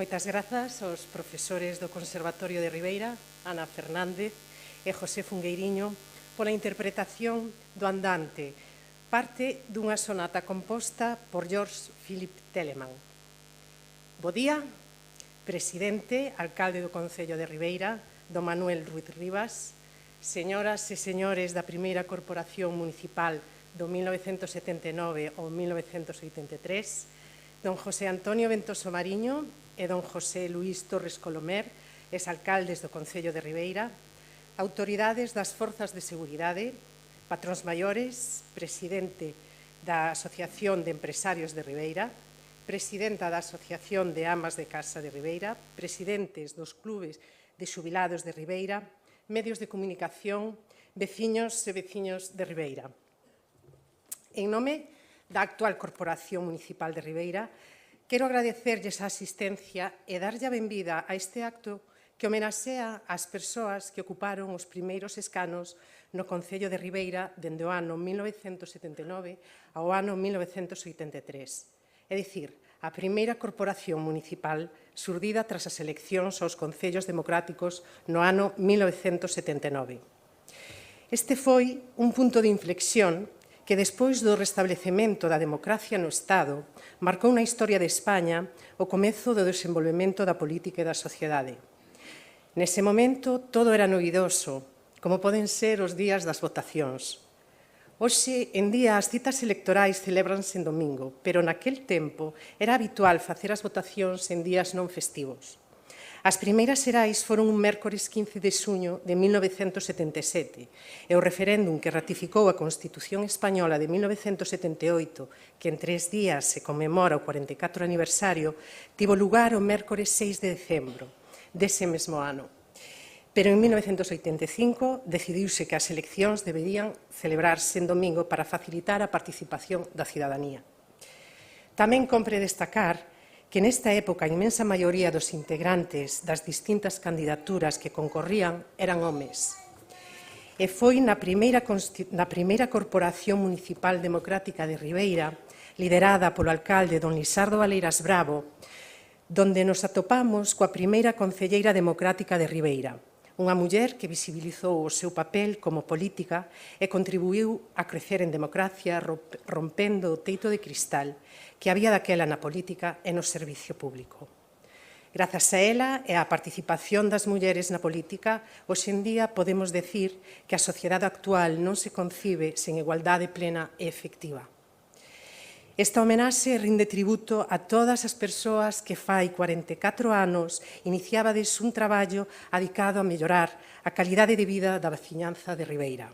Moitas grazas aos profesores do Conservatorio de Ribeira, Ana Fernández e José Fungueiriño, pola interpretación do Andante, parte dunha sonata composta por George Philip Telemann. Bo día, presidente, alcalde do Concello de Ribeira, don Manuel Ruiz Rivas, señoras e señores da primeira corporación municipal do 1979 ao 1983, don José Antonio Ventoso Mariño e don José Luís Torres Colomer, exalcaldes do Concello de Ribeira, autoridades das forzas de seguridade, patróns maiores, presidente da Asociación de Empresarios de Ribeira, presidenta da Asociación de Amas de Casa de Ribeira, presidentes dos clubes de xubilados de Ribeira, medios de comunicación, veciños e veciños de Ribeira. En nome da actual Corporación Municipal de Ribeira, quero agradecerlles a asistencia e darlle a benvida a este acto que homenaxea as persoas que ocuparon os primeiros escanos no Concello de Ribeira dende o ano 1979 ao ano 1983. É dicir, a primeira corporación municipal xurdida tras as eleccións aos concellos democráticos no ano 1979. Este foi un punto de inflexión que, despois do restablecemento da democracia no Estado, marcou na historia de España o comezo do desenvolvemento da política e da sociedade. Nese momento, todo era novidoso, como poden ser os días das votacións. Hoxe, en día, as citas electorais celébranse en domingo, pero naquel tempo era habitual facer as votacións en días non festivos. As primeiras xerais foron un mércores 15 de xuño de 1977 e o referéndum que ratificou a Constitución Española de 1978, que en 3 días se conmemora o 44 aniversario, tivo lugar o mércores 6 de decembro dese mesmo ano. Pero en 1985 decidiuse que as eleccións deberían celebrarse en domingo para facilitar a participación da cidadanía. Tamén compre destacar que nesta época a inmensa maioría dos integrantes das distintas candidaturas que concorrían eran homes. E foi na primeira Corporación Municipal Democrática de Ribeira, liderada polo alcalde don Lisardo Valeiras Bravo, donde nos atopamos coa primeira concelleira democrática de Ribeira, unha muller que visibilizou o seu papel como política e contribuiu a crecer en democracia rompendo o teito de cristal que había daquela na política e no servicio público. Grazas a ela e á participación das mulleres na política, hoxe en día podemos decir que a sociedade actual non se concibe sen igualdade plena e efectiva. Esta homenaxe rinde tributo a todas as persoas que fai 44 anos iniciábades un traballo adicado a mellorar a calidade de vida da veciñanza de Ribeira.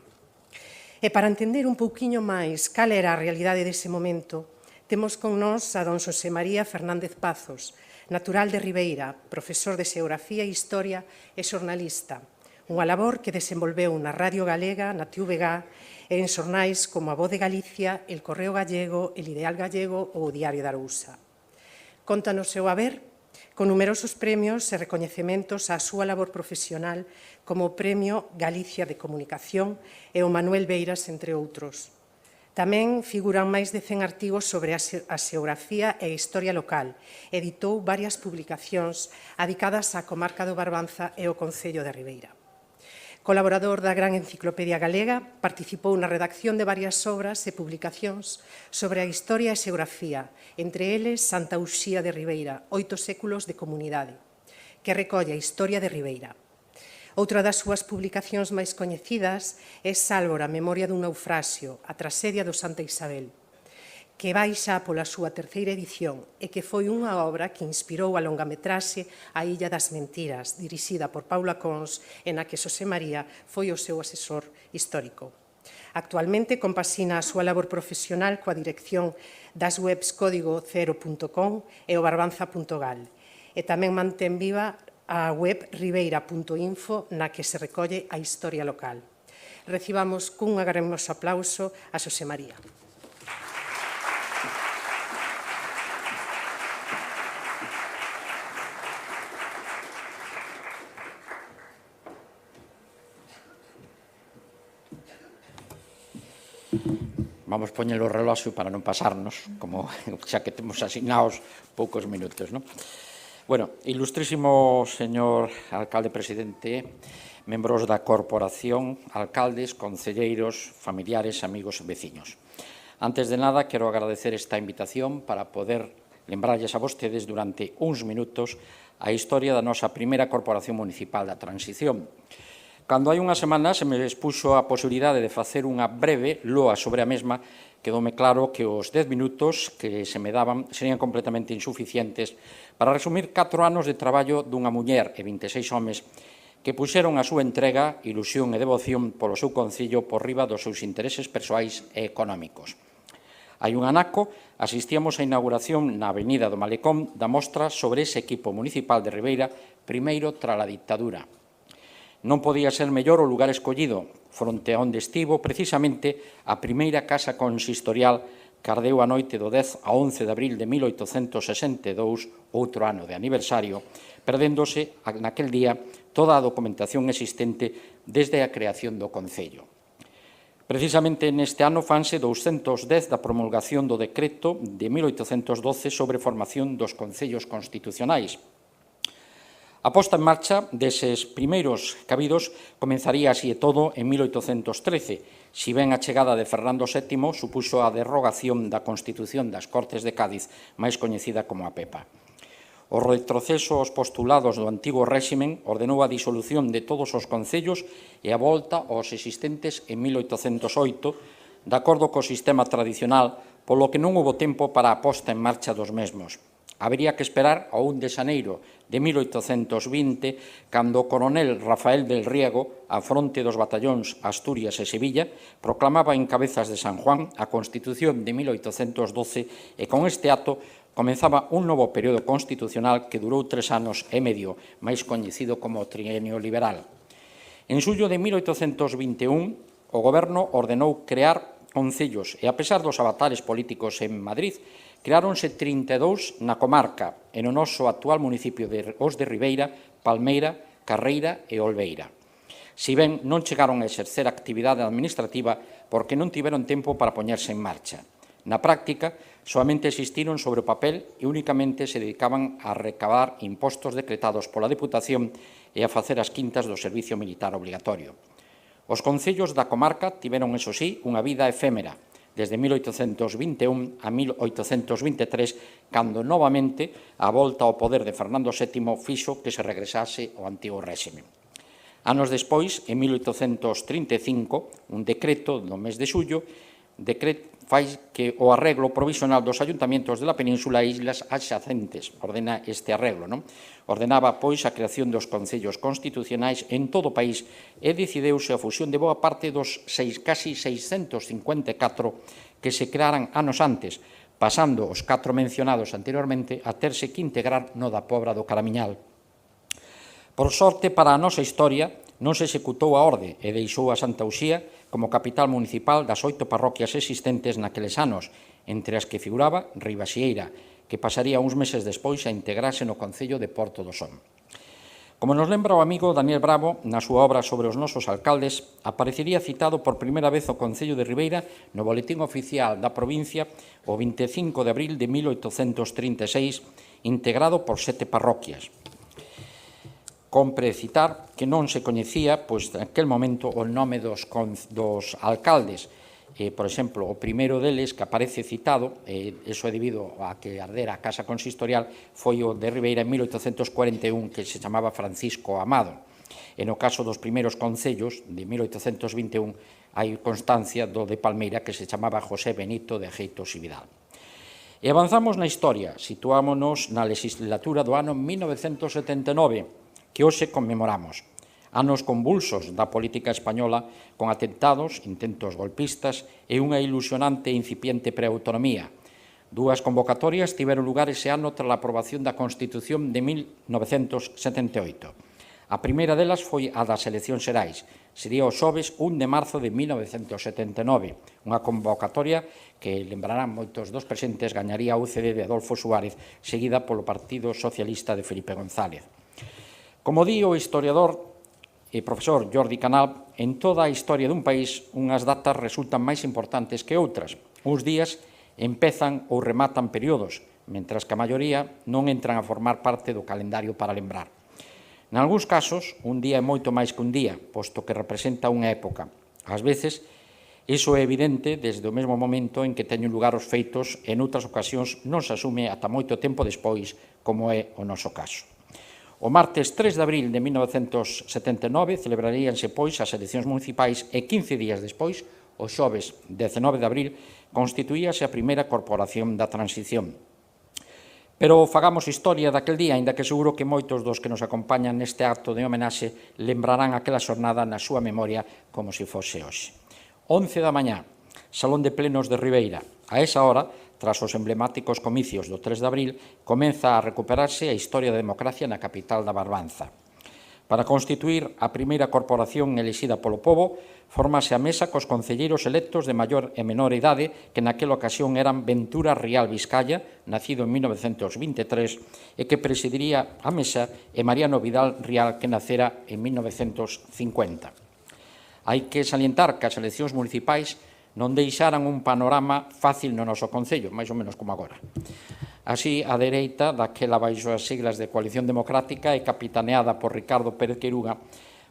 E para entender un pouquiño máis cal era a realidade dese momento, temos con nós a don Xosé María Fernández Pazos, natural de Ribeira, profesor de Xeografía e Historia e xornalista, unha labor que desenvolveu na Radio Galega, na TVG, e en xornais como A Voz de Galicia, El Correo Gallego, El Ideal Gallego ou o Diario da Arousa. Conta no seu haber con numerosos premios e recoñecementos á súa labor profesional como o Premio Galicia de Comunicación e o Manuel Beiras, entre outros. Tamén figuran máis de 100 artigos sobre a xeografía e a historia local. Editou varias publicacións adicadas á comarca do Barbanza e ao Concello de Ribeira. Colaborador da Gran Enciclopedia Galega, participou na redacción de varias obras e publicacións sobre a historia e xeografía, entre eles Santa Uxía de Ribeira, 8 séculos de comunidade, que recolle a historia de Ribeira. Outra das súas publicacións máis coñecidas é Sálvora, Memoria dun naufraxio, a traxedia do Santa Isabel, que vai xa pola súa terceira edición e que foi unha obra que inspirou a longametraxe A Illa das Mentiras, dirixida por Paula Cons, e na que Xosé María foi o seu asesor histórico. Actualmente compasina a súa labor profesional coa dirección das webs código0.com e o barbanza.gal, e tamén mantén viva a web ribeira.info na que se recolle a historia local. Recibamos cun agarimoso aplauso a Xosé María. Vamos poñer o reloxo para non pasarnos, como xa que temos asignados poucos minutos, non? Bueno, ilustrísimo señor alcalde presidente, membros da corporación, alcaldes, concelleiros, familiares, amigos e veciños. Antes de nada, quero agradecer esta invitación para poder lembrarlles a vostedes durante uns minutos a historia da nosa primeira corporación municipal da transición. Cando hai unha semana se me expuxo a posibilidade de facer unha breve loa sobre a mesma, quedoume claro que os 10 minutos que se me daban serían completamente insuficientes para resumir 4 anos de traballo dunha muller e 26 homes que puxeron a súa entrega, ilusión e devoción polo seu concello por riba dos seus intereses persoais e económicos. Hai un anaco, asistíamos á inauguración na Avenida do Malecón da mostra sobre ese equipo municipal de Ribeira, primeiro tras a dictadura. Non podía ser mellor o lugar escollido, fronte a onde estivo precisamente a primeira casa consistorial que ardeu a noite do 10 a 11 de abril de 1862, outro ano de aniversario, perdéndose naquel día toda a documentación existente desde a creación do Concello. Precisamente neste ano fanse 210 da promulgación do decreto de 1812 sobre formación dos concellos constitucionais. A posta en marcha deses primeiros cabidos comenzaría así e todo en 1813, si ben a chegada de Fernando VII supuxo a derrogación da Constitución das Cortes de Cádiz, máis coñecida como a PEPA. O retroceso aos postulados do antigo réximen ordenou a disolución de todos os concellos e a volta aos existentes en 1808, de acordo co sistema tradicional, polo que non houbo tempo para a posta en marcha dos mesmos. Habería que esperar ao 1 de xaneiro de 1820, cando o coronel Rafael del Riego, á fronte dos batallóns Asturias e Sevilla, proclamaba en Cabezas de San Juan a Constitución de 1812 e con este acto comenzaba un novo período constitucional que durou 3 anos e medio, máis coñecido como trienio liberal. En xullo de 1821, o Goberno ordenou crear concellos e, a pesar dos avatares políticos en Madrid, creáronse 32 na comarca e no noso actual municipio de Os de Ribeira, Palmeira, Carreira e Olveira. Si ben non chegaron a exercer actividade administrativa porque non tiveron tempo para poñerse en marcha. Na práctica, soamente existiron sobre o papel e únicamente se dedicaban a recabar impostos decretados pola Deputación e a facer as quintas do servicio militar obligatorio. Os concellos da comarca tiveron, eso sí, unha vida efémera, desde 1821 a 1823, cando novamente a volta ao poder de Fernando VII fixo que se regresase ao antigo réxime. Anos despois, en 1835, un decreto do mes de xullo fai que o arreglo provisional dos ayuntamientos da península e islas adxacentes ordena este arreglo. Ordenaba, pois, a creación dos concellos constitucionais en todo o país e decideuse a fusión de boa parte dos casi 654 que se crearan anos antes, pasando os 4 mencionados anteriormente a terse que integrar no da Pobra do Caramiñal. Por sorte, para a nosa historia, non se executou a orde e deixou a Santa Uxía como capital municipal das 8 parroquias existentes naqueles anos, entre as que figuraba Ribaxieira, que pasaría uns meses despois a integrarse no concello de Porto do Son. Como nos lembra o amigo Daniel Bravo, na súa obra sobre os nosos alcaldes, aparecería citado por primeira vez o Concello de Ribeira no Boletín Oficial da provincia o 25 de abril de 1836, integrado por 7 parroquias. Compre citar que non se coñecía, pois, naquel momento, o nome dos alcaldes. Por exemplo, o primeiro deles que aparece citado, eso é debido a que ardera a Casa Consistorial, foi o de Ribeira en 1841, que se chamaba Francisco Amado. E no caso dos primeiros concellos, de 1821, hai constancia do de Palmeira, que se chamaba José Benito de Ajeitos e Vidal. E avanzamos na historia, situámonos na legislatura do ano 1979, que hoxe conmemoramos. Anos convulsos da política española con atentados, intentos golpistas e unha ilusionante e incipiente preautonomía. 2 convocatorias tiveron lugar ese ano tras a aprobación da Constitución de 1978. A primeira delas foi a das eleccións xerais. Sería o xoves 1 de marzo de 1979, unha convocatoria que, lembrarán moitos dos presentes, gañaría a UCD de Adolfo Suárez, seguida polo Partido Socialista de Felipe González. Como di o historiador e profesor Jordi Canal, en toda a historia dun país unhas datas resultan máis importantes que outras. Uns días empezan ou rematan períodos, mentras que a maioría non entran a formar parte do calendario para lembrar. Nalgúns casos, un día é moito máis que un día, posto que representa unha época. Ás veces, iso é evidente desde o mesmo momento en que teñen lugar os feitos e noutras ocasións non se asume ata moito tempo despois, como é o noso caso. O martes 3 de abril de 1979 celebraríanse, pois, as eleccións municipais e 15 días despois, o xoves 19 de abril, constituíase a primeira corporación da transición. Pero fagamos historia daquel día, aínda que seguro que moitos dos que nos acompañan neste acto de homenaxe lembrarán aquela xornada na súa memoria como se fose hoxe. 11 da mañá, Salón de Plenos de Ribeira. A esa hora, tras os emblemáticos comicios do 3 de abril, comeza a recuperarse a historia da democracia na capital da Barbanza. Para constituir a primeira corporación elixida polo pobo, formase a mesa cos concelleiros electos de maior e menor idade que naquela ocasión eran Ventura Rial Vizcaya, nacido en 1923, e que presidiría a mesa, e Mariano Vidal Rial, que nacera en 1950. Hai que salientar que as eleccións municipais non deixaran un panorama fácil no noso concello, máis ou menos como agora. Así, a dereita, daquela baixo as siglas de Coalición Democrática e capitaneada por Ricardo Pérez Queiruga,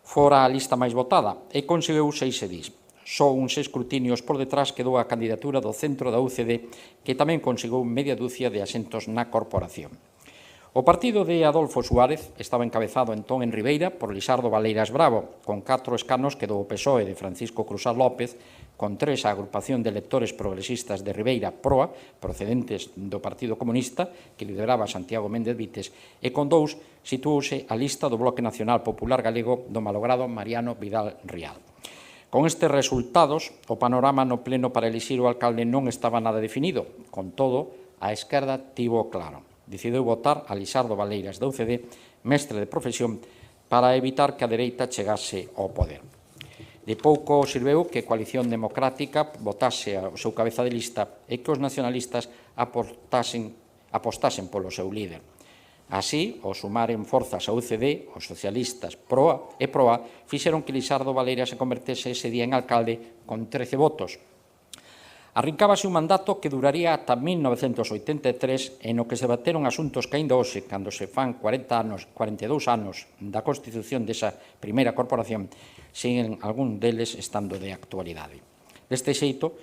fora a lista máis votada e conseguiu 6 edís. Só uns escrutinios por detrás quedou a candidatura do centro da UCD, que tamén conseguiu media dúcia de asentos na corporación. O partido de Adolfo Suárez estaba encabezado entón en Ribeira por Lisardo Valeiras Bravo, con 4 escanos quedou o PSOE de Francisco Cruzat López, con 3 a agrupación de electores progresistas de Ribeira, PROA, procedentes do Partido Comunista, que lideraba Santiago Méndez Vites, e con 2 situouse a lista do Bloque Nacional Popular Galego do malogrado Mariano Vidal Rial. Con estes resultados, o panorama no pleno para elixir o alcalde non estaba nada definido. Con todo, a esquerda tivo claro. Decidiu votar a Lisardo Valeiras da UCD, mestre de profesión, para evitar que a dereita chegase ao poder. De pouco sirveu que a Coalición Democrática votase o seu cabeza de lista e que os nacionalistas apostasen polo seu líder. Así, ao sumaren forzas a UCD, os socialistas PROA e PROA fixeron que Lisardo Valeiras se convertese ese día en alcalde con 13 votos. Arrincábase un mandato que duraría ata 1983 e no que se debateron asuntos que aínda hoxe, cando se fan 42 anos da constitución desa primeira corporación, siguen algún deles estando de actualidade. Deste xeito,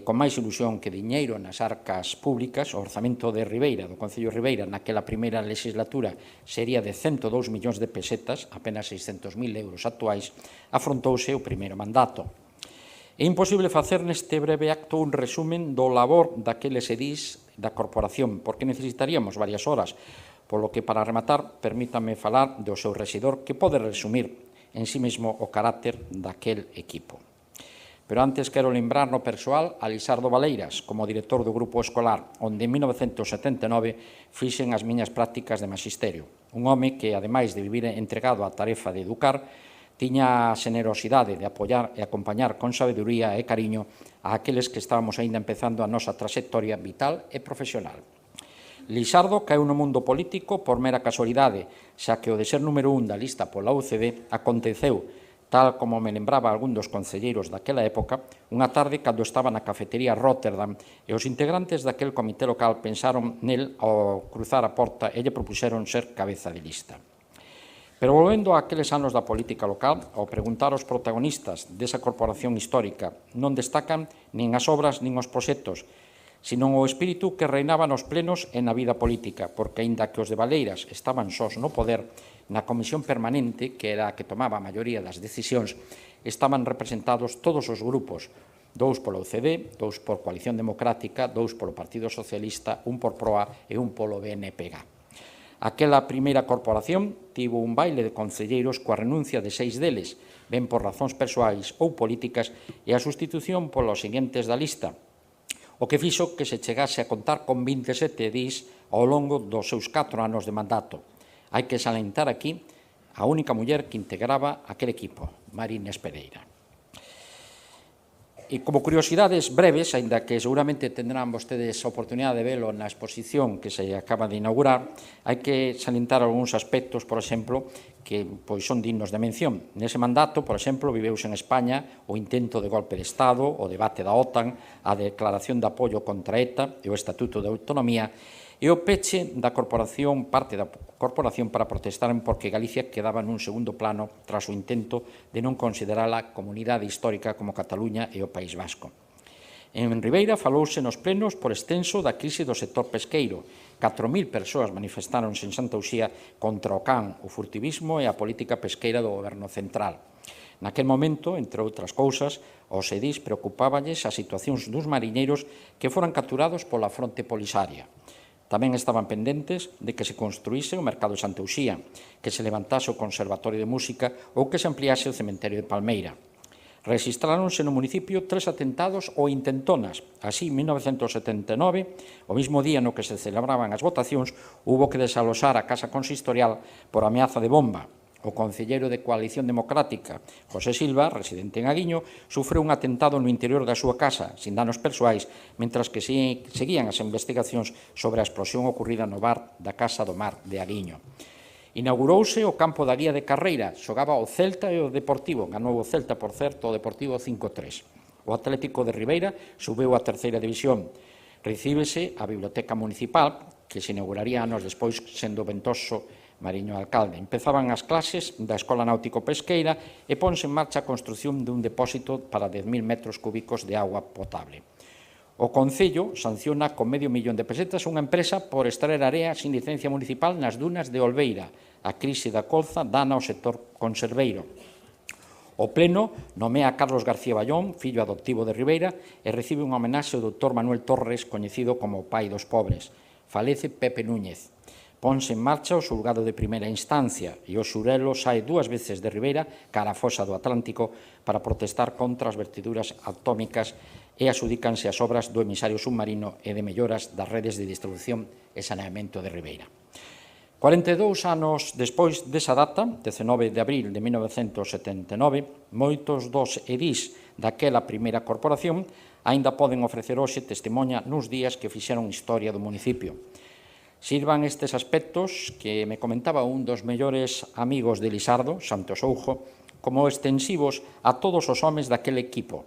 con máis ilusión que diñeiro nas arcas públicas, o orzamento de Ribeira, do Concello de Ribeira, naquela primeira legislatura sería de 102 millóns de pesetas, apenas 600.000 euros actuais, afrontouse o primeiro mandato. É imposible facer neste breve acto un resumen do labor daqueles edís da corporación, porque necesitaríamos varias horas, polo que, para rematar, permítame falar do seu rexidor, que pode resumir en sí mesmo o carácter daquel equipo. Pero antes quero lembrar no persoal a Lisardo Valeiras, como director do grupo escolar, onde en 1979 fixen as miñas prácticas de magisterio. Un home que, ademais de vivir entregado á tarefa de educar, tiña a xenerosidade de apoiar e acompañar con sabeduría e cariño a aqueles que estábamos aínda empezando a nosa trayectoria vital e profesional. Lisardo caeu no mundo político por mera casualidade, xa que o de ser número 1 da lista pola UCD aconteceu, tal como me lembraba algún dos concelleiros daquela época, unha tarde cando estaba na cafetería Rotterdam e os integrantes daquel comité local pensaron nel ao cruzar a porta e lle propuxeron ser cabeza de lista. Pero volvendo a aqueles anos da política local, ao preguntar aos protagonistas desa corporación histórica, non destacan nin as obras nin os proxectos, sino o espírito que reinaba nos plenos e na vida política, porque, aínda que os de Valeiras estaban sós no poder, na comisión permanente, que era a que tomaba a maioría das decisións, estaban representados todos os grupos, 2 pola UCD, 2 por Coalición Democrática, 2 polo Partido Socialista, 1 por PROA e 1 polo BNPG. Aquela primeira corporación tivo un baile de concelleiros coa renuncia de 6 deles, ben por razóns persoais ou políticas, e a sustitución polos seguintes da lista, o que fixo que se chegase a contar con 27 edís ao longo dos seus 4 anos de mandato. Hai que salientar aquí a única muller que integraba aquel equipo, Mari Inés Pereira. E como curiosidades breves, aínda que seguramente tendrán vostedes a oportunidade de velo na exposición que se acaba de inaugurar, hai que salientar algúns aspectos, por exemplo, que son dignos de mención. Nese mandato, por exemplo, viveuse en España o intento de golpe de Estado, o debate da OTAN, a declaración de apoio contra ETA e o Estatuto de Autonomía, e o peche da corporación, parte da corporación, para protestaren porque Galicia quedaba nun segundo plano tras o intento de non considerala comunidade histórica como Cataluña e o País Vasco. En Ribeira falouse nos plenos por extenso da crise do sector pesqueiro. 4.000 persoas manifestaronse en Santa Uxía contra o can, o furtivismo e a política pesqueira do goberno central. Naquel momento, entre outras cousas, aos edís preocupáballes as situacións dos mariñeiros que foran capturados pola fronte polisaria. Tamén estaban pendentes de que se construíse o mercado de Santa Uxía, que se levantase o Conservatorio de Música ou que se ampliase o cementerio de Palmeira. Rexistráronse no municipio 3 atentados ou intentonas. Así, en 1979, o mismo día no que se celebraban as votacións, hubo que desaloxar a Casa Consistorial por ameaza de bomba. O concelleiro de Coalición Democrática, José Silva, residente en Aguiño, sufreu un atentado no interior da súa casa, sin danos persoais, mentras que seguían as investigacións sobre a explosión ocurrida no bar da Casa do Mar de Aguiño. Inaugurouse o campo da Guía de Carreira, xogaba o Celta e o Deportivo, ganou o Celta, por certo, o Deportivo 5-3. O Atlético de Ribeira subeu a terceira división. Recíbese a Biblioteca Municipal, que se inauguraría anos despois sendo Ventoso Mariño alcalde. Empezaban as clases da Escola Náutico-Pesqueira e ponse en marcha a construción dun depósito para 10.000 metros cúbicos de agua potable. O Concello sanciona con $500.000 de pesetas unha empresa por extraer area sin licencia municipal nas dunas de Olveira. A crise da colza dana ao sector conserveiro. O Pleno nomea a Carlos García Ballón, fillo adoptivo de Ribeira, e recibe unha homenaxe ao Dr. Manuel Torres, coñecido como o pai dos pobres. Falece Pepe Núñez. Ponse en marcha o xulgado de primeira instancia e o xurelo sae 2 veces de Ribeira cara a fosa do Atlántico para protestar contra as vertiduras atómicas e asudícanse as obras do emisario submarino e de melloras das redes de distribución e saneamento de Ribeira. 42 anos despois desa data, 19 de abril de 1979, moitos dos edís daquela primeira corporación aínda poden ofrecer hoxe testemoña nos días que fixeron historia do municipio. Sirvan estes aspectos que me comentaba un dos mellores amigos de Lisardo, Santos Oujo, como extensivos a todos os homes daquele equipo.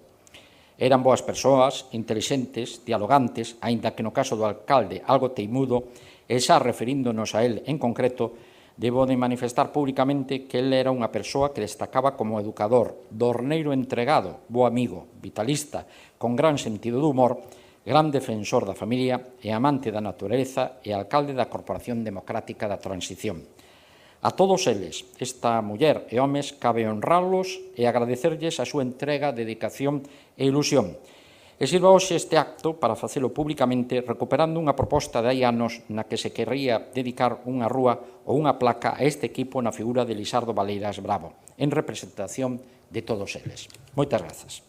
Eran boas persoas, intelixentes, dialogantes, aínda que no caso do alcalde algo teimudo, e xa referíndonos a él en concreto, debo de manifestar públicamente que él era unha persoa que destacaba como educador, dorneiro entregado, bo amigo, vitalista, con gran sentido do humor, gran defensor da familia e amante da natureza e alcalde da Corporación Democrática da Transición. A todos eles, esta muller e homes, cabe honralos e agradecerlles a súa entrega, dedicación e ilusión. E sirva hoxe este acto para facelo públicamente recuperando unha proposta de hai anos na que se querría dedicar unha rúa ou unha placa a este equipo na figura de Lisardo Valeiras Bravo, en representación de todos eles. Moitas grazas.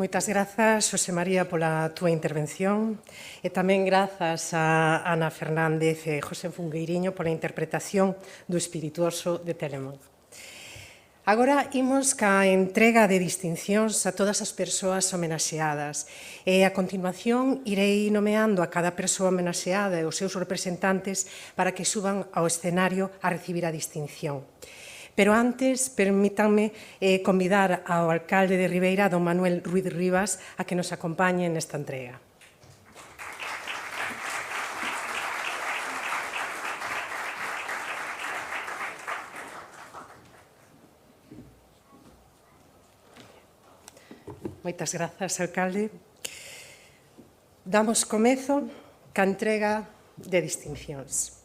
Moitas grazas, Xosé María, pola túa intervención e tamén grazas a Ana Fernández e José Fungueiriño pola interpretación do Espirituoso de Telemón. Agora imos ca entrega de distincións a todas as persoas homenaxeadas e a continuación irei nomeando a cada persoa homenaxeada e os seus representantes para que suban ao escenario a recibir a distinción. Pero antes, permítanme convidar ao alcalde de Ribeira, don Manuel Ruiz Rivas, a que nos acompañe nesta entrega. Moitas grazas, alcalde. Damos comezo ca entrega de distincións.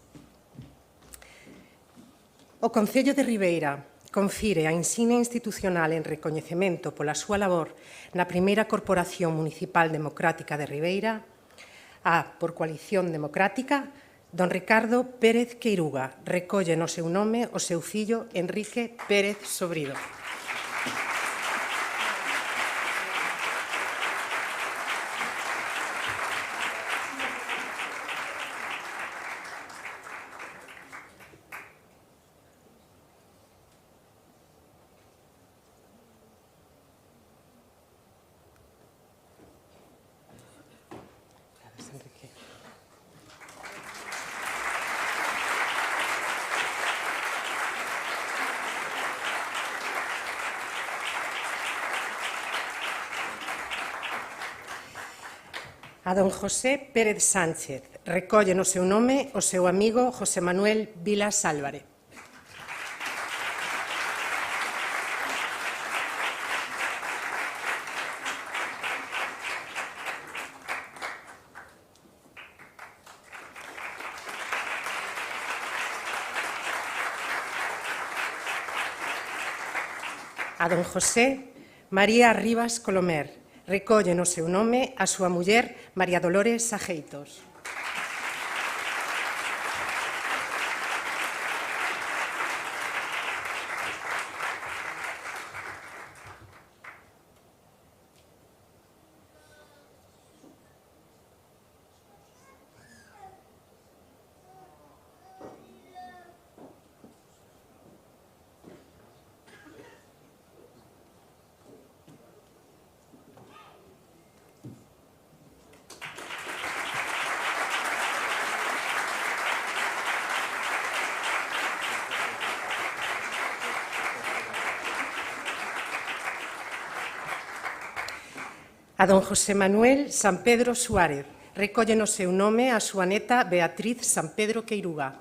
O Concello de Ribeira confire a insignia institucional en recoñecemento pola súa labor na primeira Corporación Municipal Democrática de Ribeira a, por Coalición Democrática, don Ricardo Pérez Queiruga. Recolle no seu nome o seu fillo Enrique Pérez Sobrido. A don José Pérez Sánchez. Recolle no seu nome o seu amigo José Manuel Vilas Álvarez. A don José María Rivas Colomer. Recolle no seu nome a súa muller María Dolores Ajeitos. A don José Manuel San Pedro Suárez. Recolle no seu nome a súa neta Beatriz San Pedro Queiruga.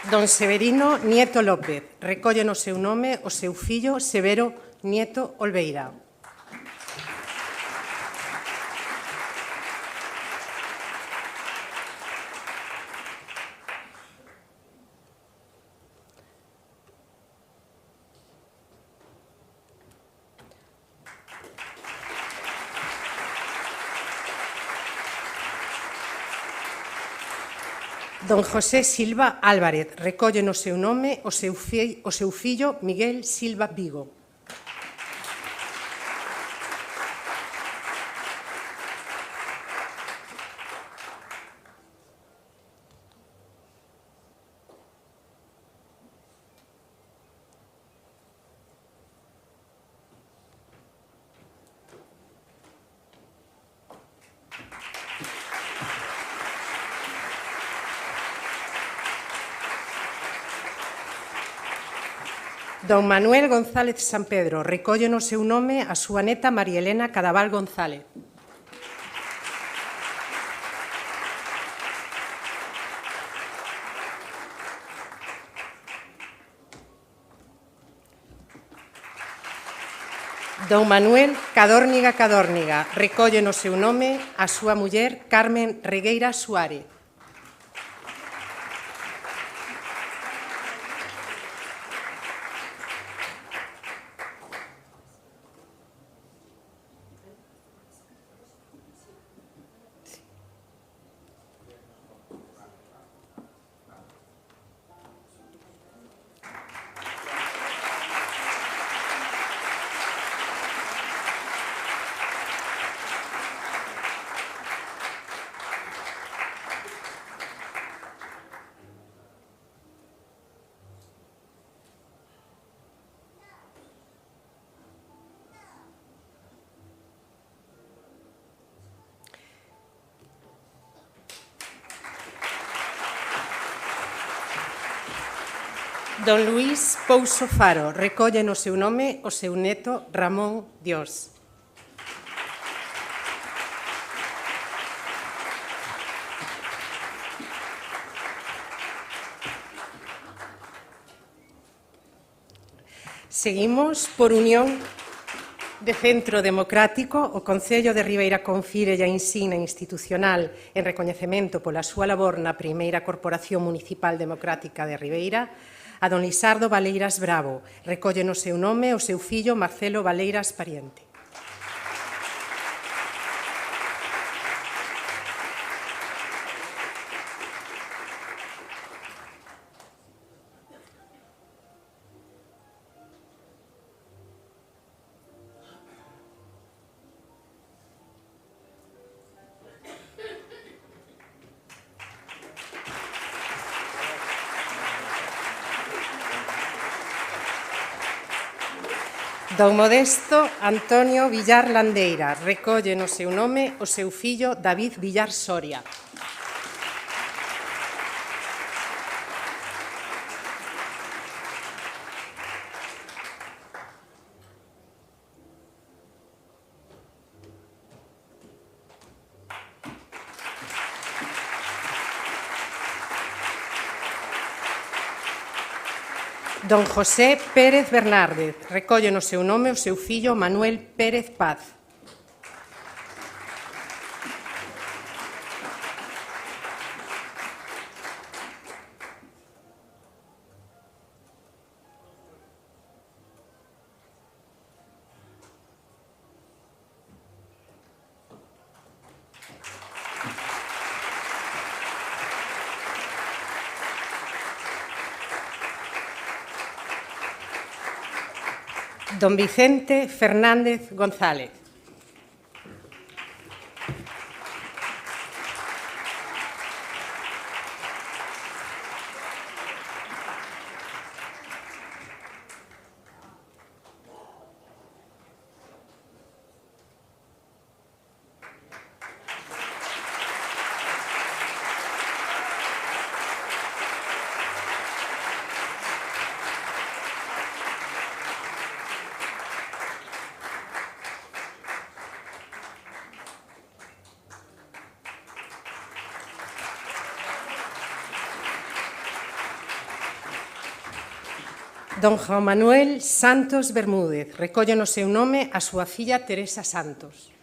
Don Severino Nieto López. Recolle no seu nome o seu fillo Severo Nieto Olveira. Don José Silva Álvarez. Recolle no seu nome o seu fillo Miguel Silva Vigo. Don Manuel González San Pedro. Recolle no seu nome a súa neta María Elena Cadaval González. Don Manuel Cadórniga Cadórniga. Recolle no seu nome a súa muller Carmen Regueira Suárez. Don Luís Pouso Faro recolle no seu nome o seu neto Ramón Dios. Seguimos por unión de Centro Democrático. O Concello de Ribeira confire a insignia institucional en recoñecemento pola súa labor na primeira Corporación Municipal Democrática de Ribeira a don Lisardo Valeiras Bravo. Recolle no seu nome o seu fillo Marcelo Valeiras Pariente. Don Modesto Antonio Villar Landeira recolle no seu nome o seu fillo David Villar Soria. Don José Pérez Bernárdez recolle no seu nome o seu fillo Manuel Pérez Paz. Don Vicente Fernández González. Don Juan Manuel Santos Bermúdez recolle no seu nome a súa filla Teresa Santos.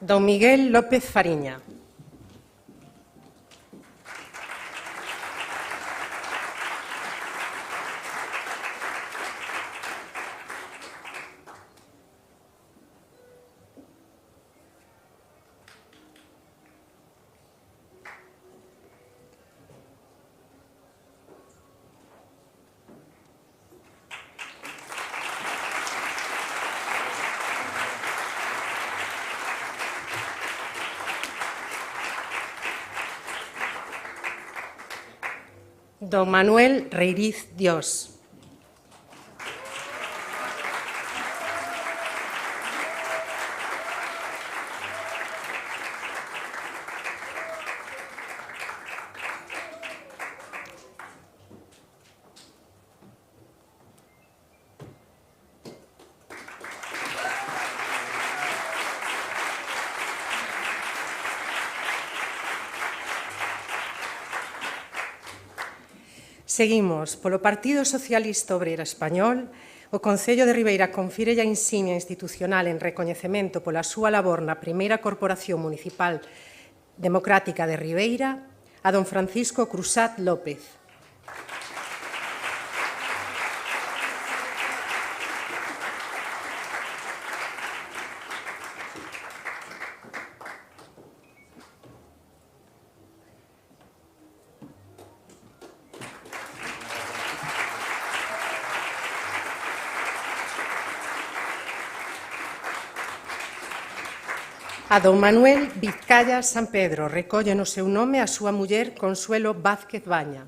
Don Miguel López Fariña. Don Manuel Reiriz Dios. Seguimos. Polo Partido Socialista Obreiro Español, o Concello de Ribeira confire a insignia institucional en recoñecemento pola súa labor na primeira Corporación Municipal Democrática de Ribeira a don Francisco Crusat López. A don Manuel Vizcaya San Pedro recolle no seu nome a súa muller Consuelo Vázquez Baña.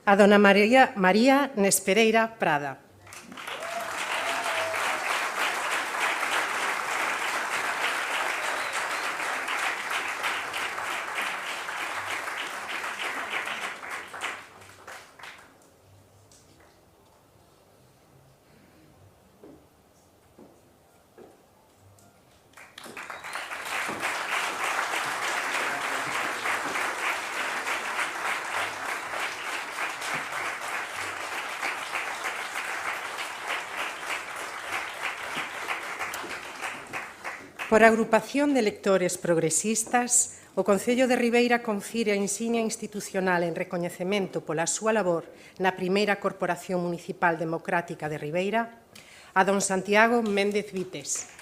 A dona María Nespereira Prada. Por agrupación de electores progresistas, o Concello de Ribeira confire a insignia institucional en recoñecemento pola súa labor na primeira Corporación Municipal Democrática de Ribeira a don Santiago Méndez Vites.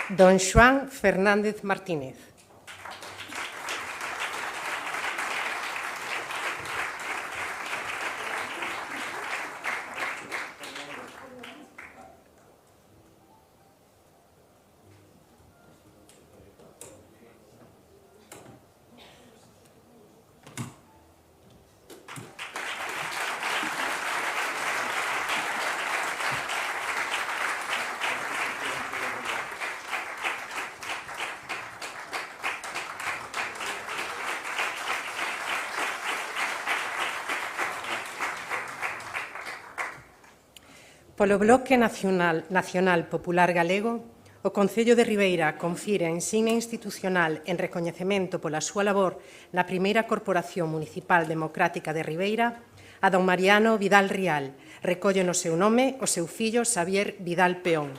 Don Xoán Fernández Martínez. Polo Bloque Nacional Popular Galego, o Concello de Ribeira confire a insignia institucional en recoñecemento pola súa labor na primeira Corporación Municipal Democrática de Ribeira a don Mariano Vidal Rial. Recolle no seu nome o seu fillo Xavier Vidal Peón.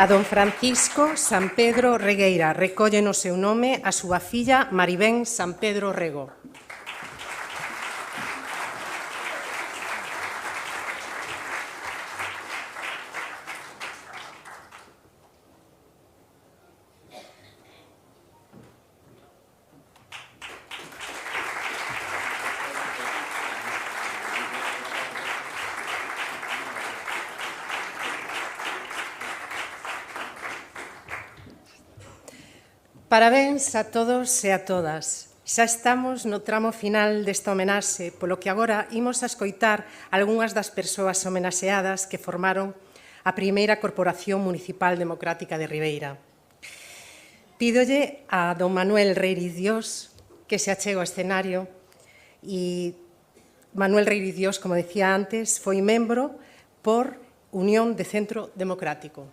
A don Francisco San Pedro Regueira recolle no seu nome a súa filla Maribén San Pedro Rego. Parabéns a todos e a todas. Xa estamos no tramo final desta homenaxe, polo que agora imos a escoitar algunhas das persoas homenaxeadas que formaron a primeira Corporación Municipal Democrática de Ribeira. Pídolle a don Manuel Reiriz Dios que se achegue ao escenario e Manuel Reiriz Dios, como decía antes, foi membro por Unión de Centro Democrático.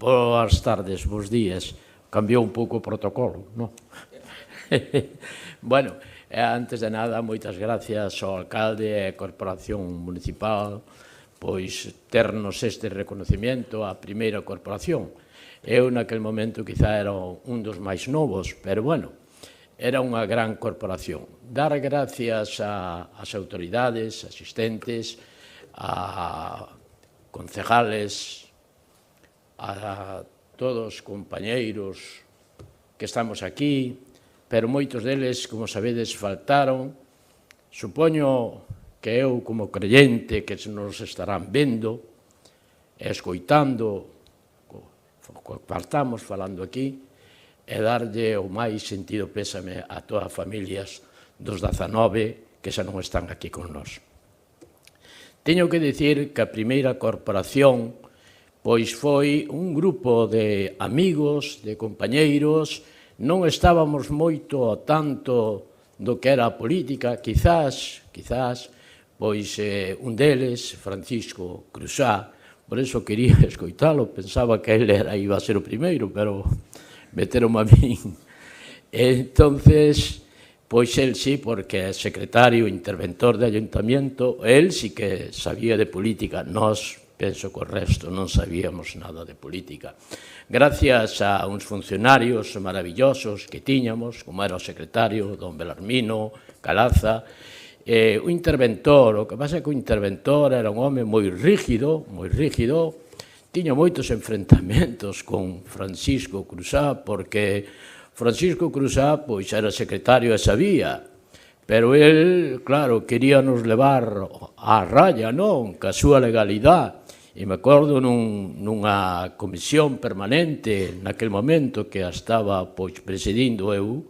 Boas tardes, bons días. Cambiou un pouco o protocolo, non? Bueno, antes de nada, moitas gracias ao alcalde e á corporación municipal pois ternos este reconocimiento á primeira corporación. Eu, naquel momento, quizá era un dos máis novos, pero, bueno, era unha gran corporación. Dar gracias ás autoridades, asistentes, a concejales, a todos os compañeiros que estamos aquí, pero moitos deles, como sabedes, faltaron. Supoño que eu, como creyente, que nos estarán vendo e escoitando, estamos falando aquí, e darlle o máis sentido pésame a todas as familias dos 19 que xa non están aquí con nós. Teño que dicir que a primeira corporación pois foi un grupo de amigos, de compañeiros. Non estábamos moito ao tanto do que era a política, quizás, pois un deles, Francisco Cruzá, por eso quería escoitalo, pensaba que ele iba a ser o primeiro, pero meteron a min. Entonces, pois el sí, porque é secretario, interventor de ayuntamiento, el sí que sabía de política, nós, penso que o resto non sabíamos nada de política. Gracias a uns funcionarios maravillosos que tiñamos, como era o secretario, don Belarmino, Calaza, o interventor, o que pasa é que o interventor era un home moi rígido, tiña moitos enfrentamentos con Francisco Cruzá, porque Francisco Cruzá pois era secretario e sabía, pero el, claro, quería nos levar á raya, non? Que a súa legalidade. E me acordo nunha comisión permanente naquel momento que a estaba presidindo eu,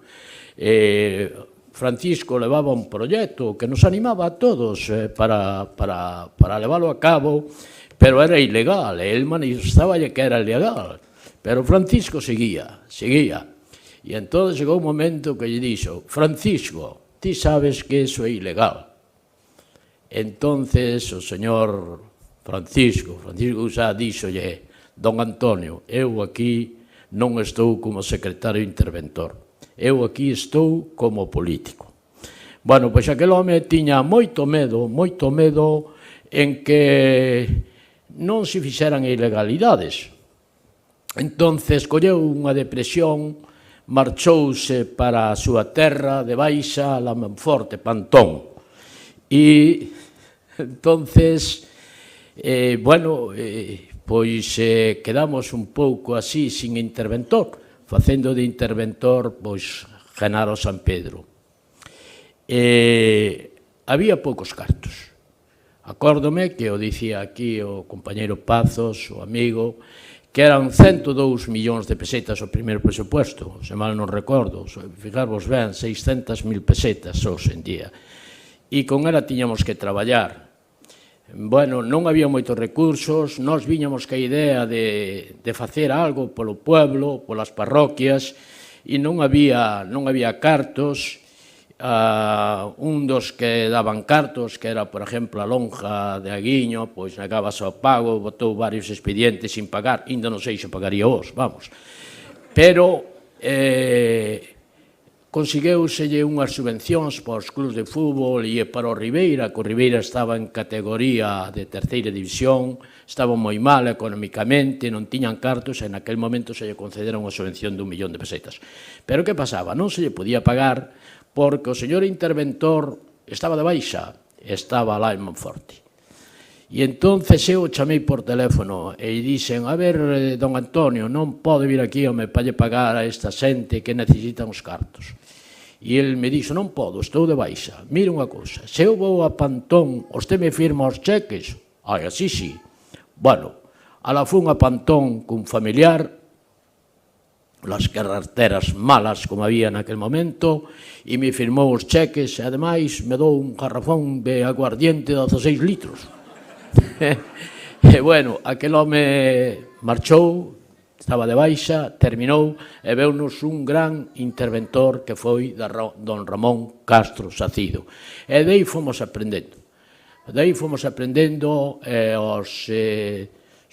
Francisco levaba un proxecto que nos animaba a todos para leválo a cabo, pero era ilegal, el manifestaba que era ilegal, pero Francisco seguía. E entón chegou un momento que lle dixo: Francisco, ti sabes que iso é ilegal. Entonces o señor Francisco Cruzá díxolle: don Antonio, eu aquí non estou como secretario interventor, eu aquí estou como político. Bueno, pois aquel home tiña moito medo en que non se fixeran ilegalidades. Entonces colleu unha depresión, marchouse para a súa terra de Baixa, la Monforte, Pantón. E entonces, pois quedamos un pouco así, sin interventor, facendo de interventor, pois, Genaro San Pedro. Había poucos cartos. Acórdome que o dicía aquí o compañeiro Pazos, o amigo, que eran 102 millóns de pesetas o primeiro presupuesto, se mal non recordo, fijarvos ben, 600.000 pesetas hoxe en día. E con ela tiñamos que traballar. Bueno, non había moitos recursos, nós viñamos que a idea de facer algo polo pueblo, polas parroquias, e non había cartos. Un dos que daban cartos, que era, por exemplo, a lonja de Aguiño, pois negabas ao pago, botou varios expedientes sin pagar, ainda non sei se pagaría os, vamos. Pero consegueuselle unhas subvencións para os clubs de fútbol e para o Ribeira, que o Ribeira estaba en categoría de terceira división, estaba moi mal económicamente, non tiñan cartos, e naquel momento se lle concederon unha subvención de 1 millón de pesetas. Pero que pasaba? Non se lle podía pagar porque o señor interventor estaba de baixa, estaba lá en Monforte. E entonces eu chamei por teléfono e dixen: a ver, don Antonio, non pode vir aquí para lle pagar a esta xente que necesitan os cartos. E el me dixo: non podo, estou de baixa. Mira unha cousa, se eu vou a Pantón, usted me firma os cheques? Ai, así sí. Bueno, ala fun a Pantón cun familiar, las carreteras malas como había naquel momento, e me firmou os cheques, e ademais me dou un garrafón de aguardiente de 16 litros. E bueno, aquel home marchou, estaba de baixa, terminou, e veunos un gran interventor que foi don Ramón Castro Sacido. E dei fomos aprendendo. Os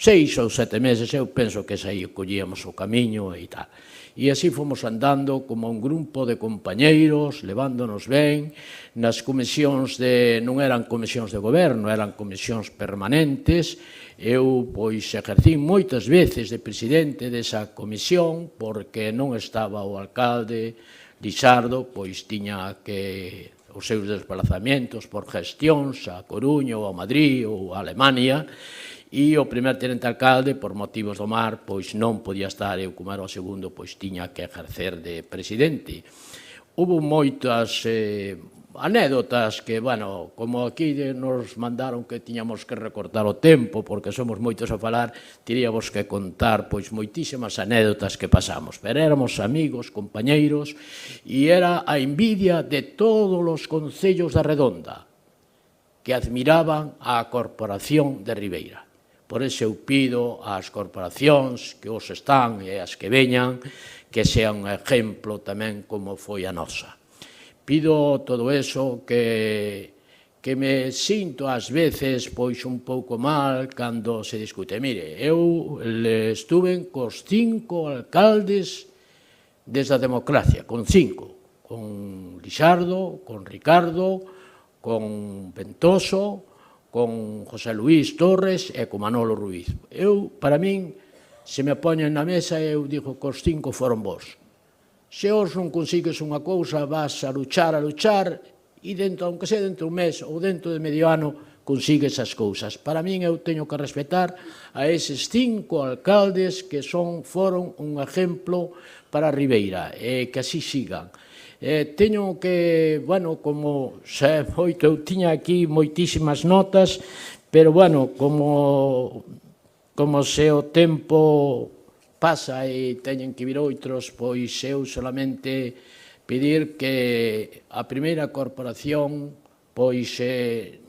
6 ou 7 meses, eu penso que aí collíamos o camiño e tal. E así fomos andando como un grupo de compañeiros, levándonos ben, nas comisións non eran comisións de goberno, eran comisións permanentes. Eu, pois, exercín moitas veces de presidente desa comisión, porque non estaba o alcalde Lixardo, pois tiña que os seus desplazamientos por gestións a Coruña ou a Madrid ou a Alemania, e o primer tenente alcalde, por motivos do mar, pois non podía estar, eu como era o segundo, pois tiña que ejercer de presidente. Hubo moitas anécdotas que, bueno, como aquí nos mandaron que tiñamos que recortar o tempo, porque somos moitos a falar, teríamos que contar, pois, moitísimas anécdotas que pasamos. Pero éramos amigos, compañeiros, e era a envidia de todos os concellos da Redonda que admiraban a Corporación de Ribeira. Por iso eu pido ás corporacións que os están e as que veñan que sean un exemplo tamén como foi a nosa. Pido todo eso que me sinto ás veces pois un pouco mal cando se discute. Mire, eu estuve cos 5 alcaldes desde a democracia, con 5, con Lixardo, con Ricardo, con Ventoso, con José Luís Torres e con Manolo Ruiz. Eu, para min, se me poñen na mesa, eu digo que os 5 foron vos. Se os non consigues unha cousa, vas a luchar, e dentro, aunque sea dentro un mes ou dentro de medio ano, consigues as cousas. Para min, eu teño que respetar a eses 5 alcaldes que foron un exemplo para Ribeira, e que así sigan. Teño que, bueno, como xa moito, eu tiña aquí moitísimas notas, pero, bueno, como se o tempo pasa e teñen que vir outros, pois eu solamente pedir que a primeira corporación, pois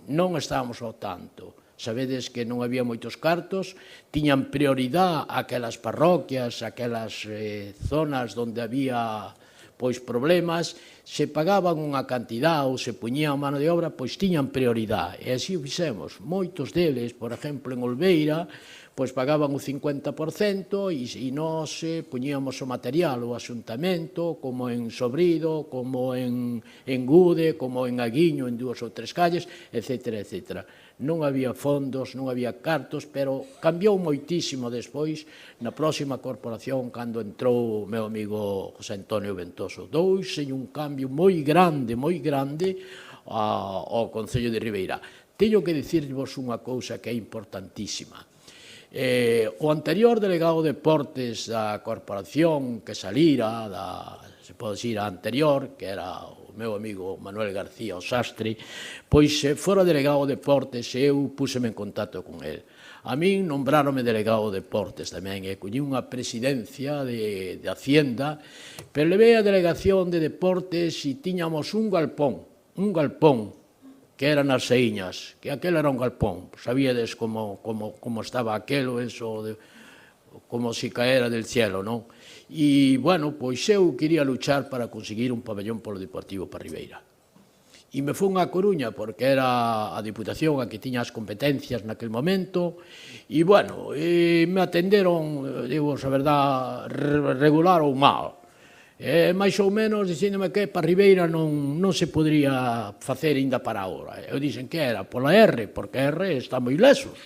non estábamos ao tanto. Sabedes que non había moitos cartos, tiñan prioridade aquelas parroquias, aquelas zonas onde había pois problemas, se pagaban unha cantidad ou se puñían mano de obra, pois tiñan prioridade. E así o fixemos. Moitos deles, por exemplo, en Olveira, pois pagaban o 50% e nós puñíamos o material, o asuntamento, como en Sobrido, como en Gude, como en Aguiño, en 2 ou 3 calles, etc., etc. Non había fondos, non había cartos, pero cambiou moitísimo despois na próxima corporación cando entrou o meu amigo José Antonio Ventoso. Douse un cambio moi grande ao Concello de Ribeira. Teño que dicirvos unha cousa que é importantísima. O anterior delegado de Deportes da corporación que salira, se pode dicir a anterior, que era o meu amigo Manuel García o Sastre, pois fora delegado de Deportes e eu púseme en contacto con el. A min nombráronme delegado de Deportes tamén, e collí unha presidencia de Hacienda, pero levei a delegación de Deportes e tiñamos un galpón, que era nas Seiñas, que aquel era un galpón. Sabíades como estaba aquelo, eso, como si caera del cielo, non? E, bueno, pois eu quería luchar para conseguir un pabellón polo Deportivo para Ribeira. E me fun a Coruña, porque era a Diputación a que tiña as competencias naquel momento, e, bueno, me atenderon, digo, a verdad, regular ou mal. máis ou menos dicíndome que para Ribeira non se podría facer ainda para agora. Eu dixen que era pola R, porque a R está moi lesos.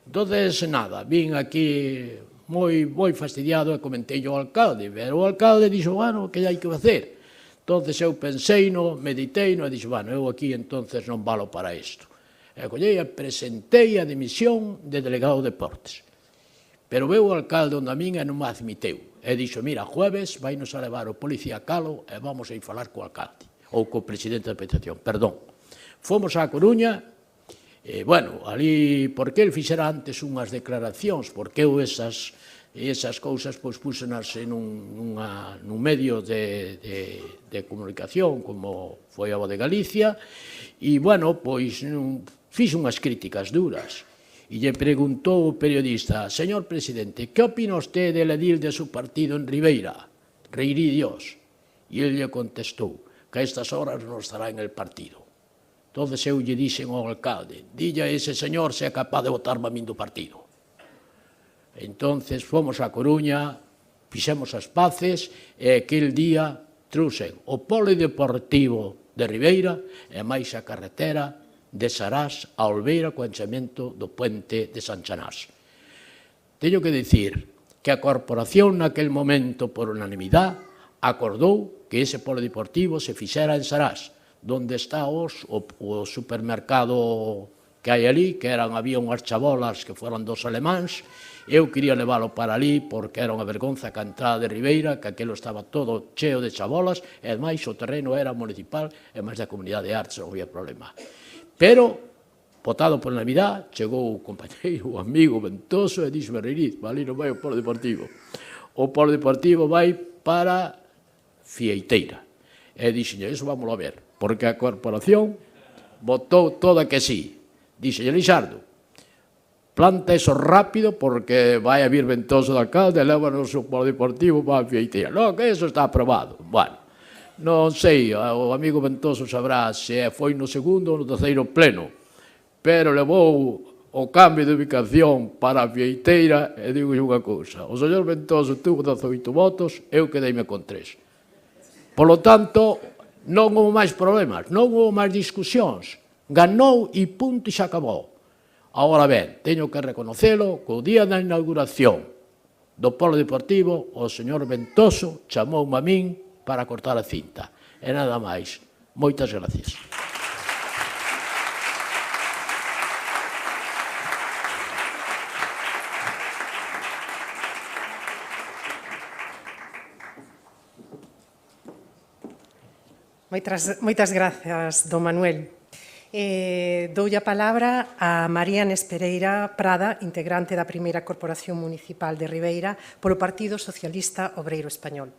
Entonces, nada, vin aquí moi fastidiado e comentei ao alcalde, pero o alcalde dixo, bueno, que hai que facer? Entonces eu penseino, mediteino e dixo, bueno, eu aquí entonces non valo para isto. E collei e presentei a dimisión de delegado de Deportes. Pero veu o alcalde onde a min e non me admiteu. E dixo, mira, jueves vainos a levar o policía a calo e vamos a ir falar co alcalde, ou co presidente da Diputación, perdón. Fomos á Coruña, e, bueno, ali, porque el fixera antes unhas declaracións, porque eu esas cousas, pois, púsenas nun medio de comunicación, como foi a Voz de Galicia, e, bueno, pois, fixe unhas críticas duras. E lle preguntou o periodista, señor presidente, que opina usted del edil de su partido en Ribeira? Reirí Dios. E ele lle contestou que a estas horas non estará en el partido. Entonces eu lle dixen ao alcalde, dille a ese señor se é capaz de votarme a min do partido. Entonces fomos a Coruña, fixemos as paces e aquel día trouxen o polideportivo de Ribeira e máis a carretera de Sarás a Olveira co enchemento do puente de San Chanás. Teño que dicir que a corporación naquel momento por unanimidade acordou que ese polideportivo se fixera en Sarás, donde está o supermercado que hai ali, que había unhas chabolas que foran dos alemáns. Eu quería leválo para ali porque era unha vergonza que a entrada de Ribeira, que aquilo estaba todo cheo de chabolas, e ademais o terreno era municipal e máis da comunidade de artes, non había problema. Pero, votado por unanimidade, chegou o compañeiro, o amigo Ventoso, e dixo: Reiriz, ali non vai o polideportivo. O polideportivo vai para Fieiteira. E dixenlle: iso vámoslo a ver, porque a corporación votou toda que sí. Dixenlle: Lixardo, planta eso rápido porque vai a vir Ventoso do alcalde e lévanos o polideportivo para a Fieiteira. Non, que eso está aprobado. Bueno, non sei, o amigo Ventoso sabrá se foi no segundo ou no terceiro pleno, pero levou o cambio de ubicación para a Fieiteira e digo unha cousa: o señor Ventoso tuvo 18 votos, eu quedeime con 3. Por lo tanto, non houve máis problemas, non houve máis discusións. Ganou e punto e xa acabou. Agora ben, teño que reconocelo que o día da inauguración do polideportivo o señor Ventoso chamoume a min para cortar a cinta. E nada máis. Moitas gracias. Moitas grazas, don Manuel. Doulle a palabra a María Nes Pereira Prada, integrante da primeira Corporación Municipal de Ribeira polo Partido Socialista Obreiro Español.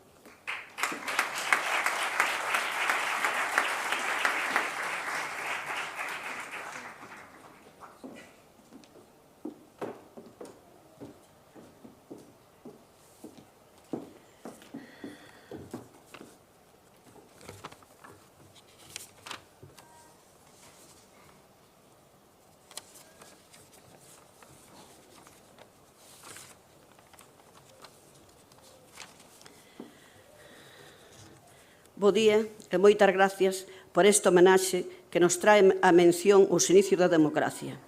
Bo día e moitas gracias por esta homenaxe que nos trae a mención os inicios da democracia.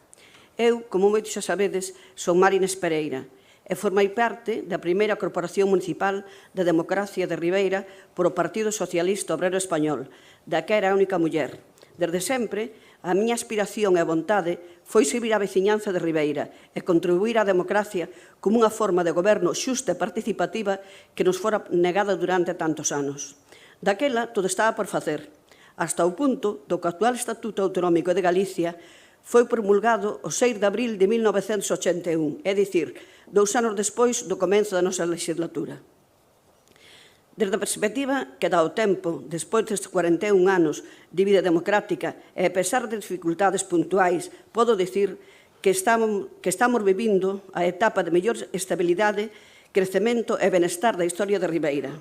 Eu, como moitos xa sabedes, son María Nes Pereira e formei parte da primeira Corporación Municipal de Democracia de Ribeira por o Partido Socialista Obrero Español, da que era a única muller. Desde sempre, a miña aspiración e vontade foi servir a veciñanza de Ribeira e contribuir á democracia como unha forma de goberno xusta e participativa que nos fora negada durante tantos anos. Daquela, todo estaba por facer, hasta o punto do que o actual Estatuto Autonómico de Galicia foi promulgado o 6 de abril de 1981, é dicir, 2 anos despois do comenzo da nosa legislatura. Desde a perspectiva que dá o tempo, despois destes 41 anos de vida democrática e a pesar de dificultades puntuais, podo dicir que estamos vivindo a etapa de mellor estabilidade, crecemento e benestar da historia de Ribeira.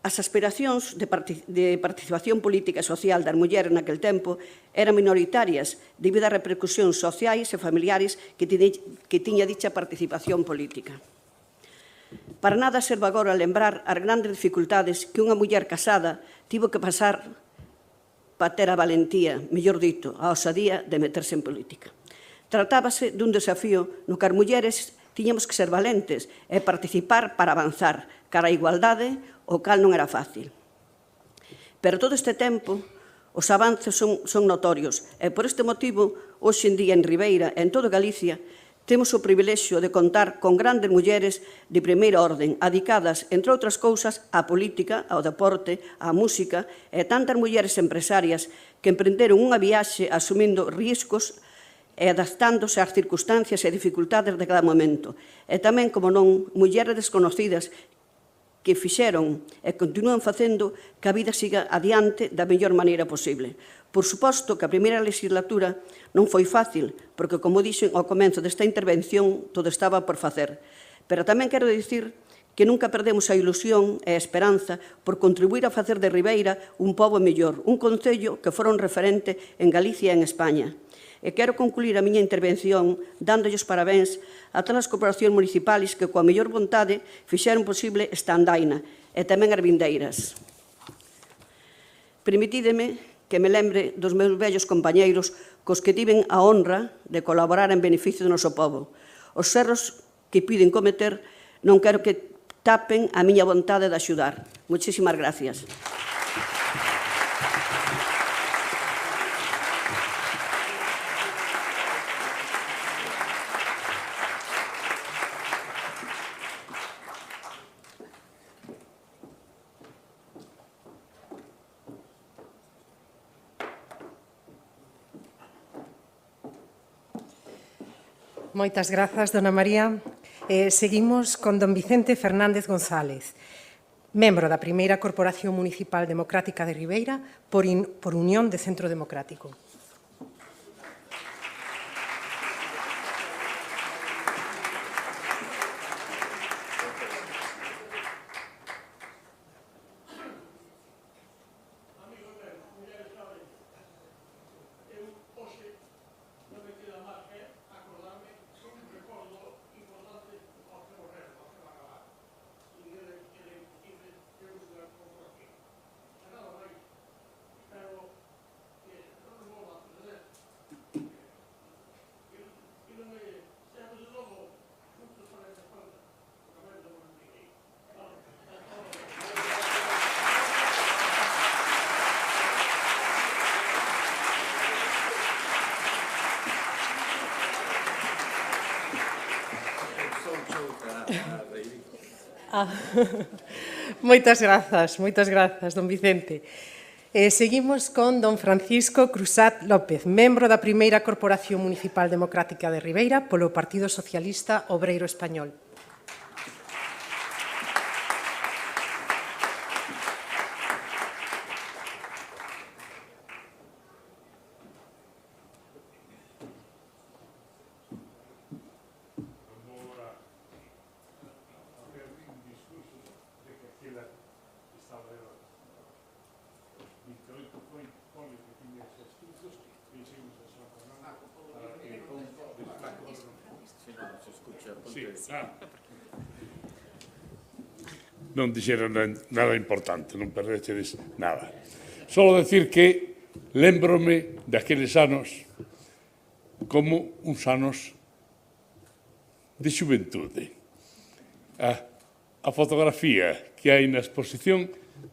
As aspiracións de participación política e social das mulleres naquel tempo eran minoritarias debido ás repercusións sociais e familiares que tiña dicha participación política. Para nada serve agora lembrar as grandes dificultades que unha muller casada tivo que pasar para ter a valentía, mellor dito, a osadía de meterse en política. Tratábase dun desafío no que as mulleres tiñamos que ser valentes e participar para avanzar cara á igualdade, o cal non era fácil. Pero todo este tempo, os avances son notorios e por este motivo, hoxe en día en Ribeira e en toda Galicia, temos o privilexio de contar con grandes mulleres de primeira orden, adicadas, entre outras cousas, á política, ao deporte, á música e tantas mulleres empresarias que emprenderon unha viaxe asumindo riscos e adaptándose ás circunstancias e dificultades de cada momento. E tamén, como non, mulleres desconocidas que fixeron e continúan facendo que a vida siga adiante da mellor maneira posible. Por suposto que a primeira legislatura non foi fácil, porque, como dixen ao comenzo desta intervención, todo estaba por facer. Pero tamén quero dicir que nunca perdemos a ilusión e a esperanza por contribuir a facer de Ribeira un pobo mellor, un concello que fora un referente en Galicia e en España. E quero concluir a miña intervención dándolle os parabéns a todas as corporacións municipais que, coa mellor vontade, fixeron posible esta andaina e tamén as vindeiras. Permitídeme que me lembre dos meus vellos compañeiros cos que tiven a honra de colaborar en beneficio do noso pobo. Os erros que piden cometer non quero que tapen a miña vontade de axudar. Muchísimas gracias. Moitas grazas, dona María. Seguimos con don Vicente Fernández González, membro da primeira Corporación Municipal Democrática de Ribeira por Unión de Centro Democrático. Moitas grazas, don Vicente. Seguimos con don Francisco Crusat López, membro da primeira Corporación Municipal Democrática de Ribeira polo Partido Socialista Obreiro Español. Non dixeron nada importante, non perdechedes nada. Só decir que lembrome daqueles anos como uns anos de xuventude. A fotografía que hai na exposición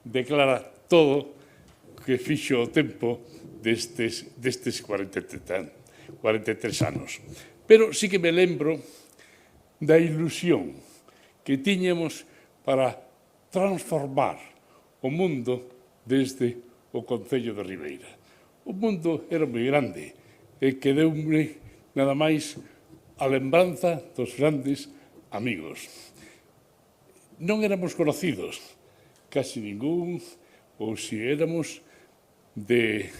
declara todo que fixo o tempo destes 43 anos. Pero sí que me lembro da ilusión que tiñamos para transformar o mundo desde o Concello de Ribeira. O mundo era moi grande e que deu-me nada máis a lembranza dos grandes amigos. Non éramos conocidos, casi ningún, ou se éramos de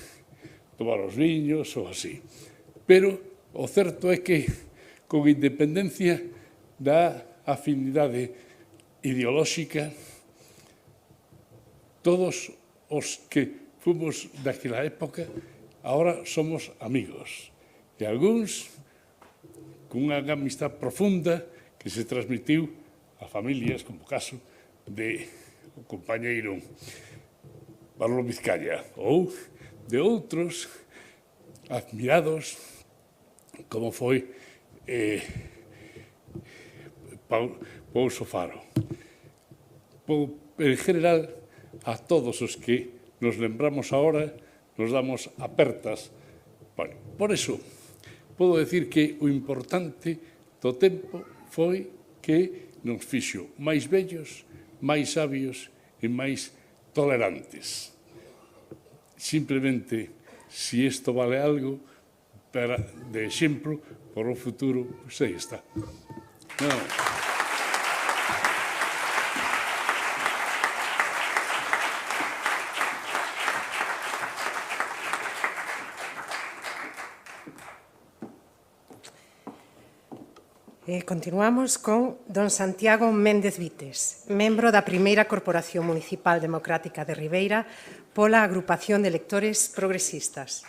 tomar os viños ou así. Pero o certo é que, con independencia da afinidade ideolóxica, todos os que fomos daquela época agora somos amigos. E algúns con unha amistad profunda que se transmitiu a familias, como o caso de o compañeiro Pablo Vizcaya, ou de outros admirados, como foi Pouso Faro. En general, a todos os que nos lembramos agora, nos damos apertas. Bueno, por eso, podo decir que o importante do tempo foi que nos fixo máis vellos, máis sabios e máis tolerantes. Simplemente, se isto vale algo de exemplo por o futuro, pois aí está. Continuamos con don Santiago Méndez Vites, membro da primeira Corporación Municipal Democrática de Ribeira pola Agrupación de Electores Progresistas.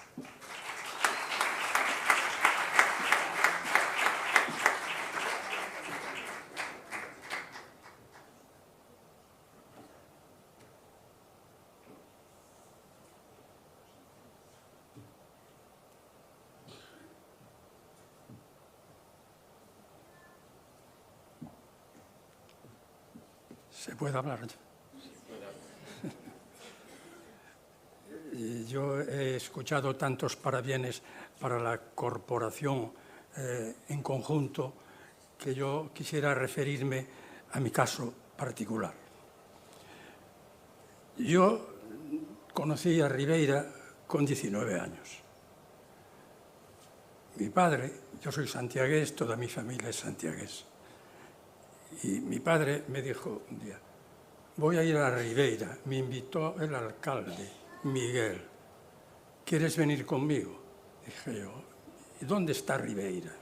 ¿Se puede hablar? Yo he escuchado tantos parabienes para la corporación en conjunto que yo quisiera referirme a mi caso particular. Yo conocí a Ribeira con 19 años. Mi padre, yo soy santiagués, toda mi familia es santiagués. Y mi padre me dijo un día, voy a ir a Ribeira, me invitó el alcalde, Miguel, ¿quieres venir conmigo? Dije yo, ¿y dónde está Ribeira?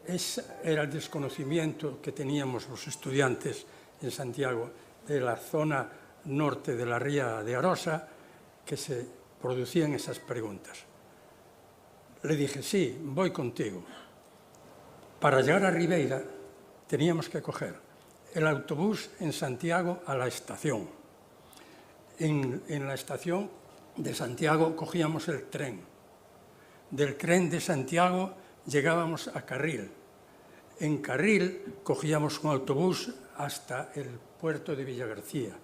Ese era el desconocimiento que teníamos los estudiantes en Santiago de la zona norte de la ría de Arosa, que se producían esas preguntas. Le dije, sí, voy contigo. Para llegar a Ribeira teníamos que coger el autobús en Santiago a la estación. En la estación de Santiago cogíamos el tren. Del tren de Santiago llegábamos a Carril. En Carril cogíamos un autobús hasta el puerto de Villagarcía,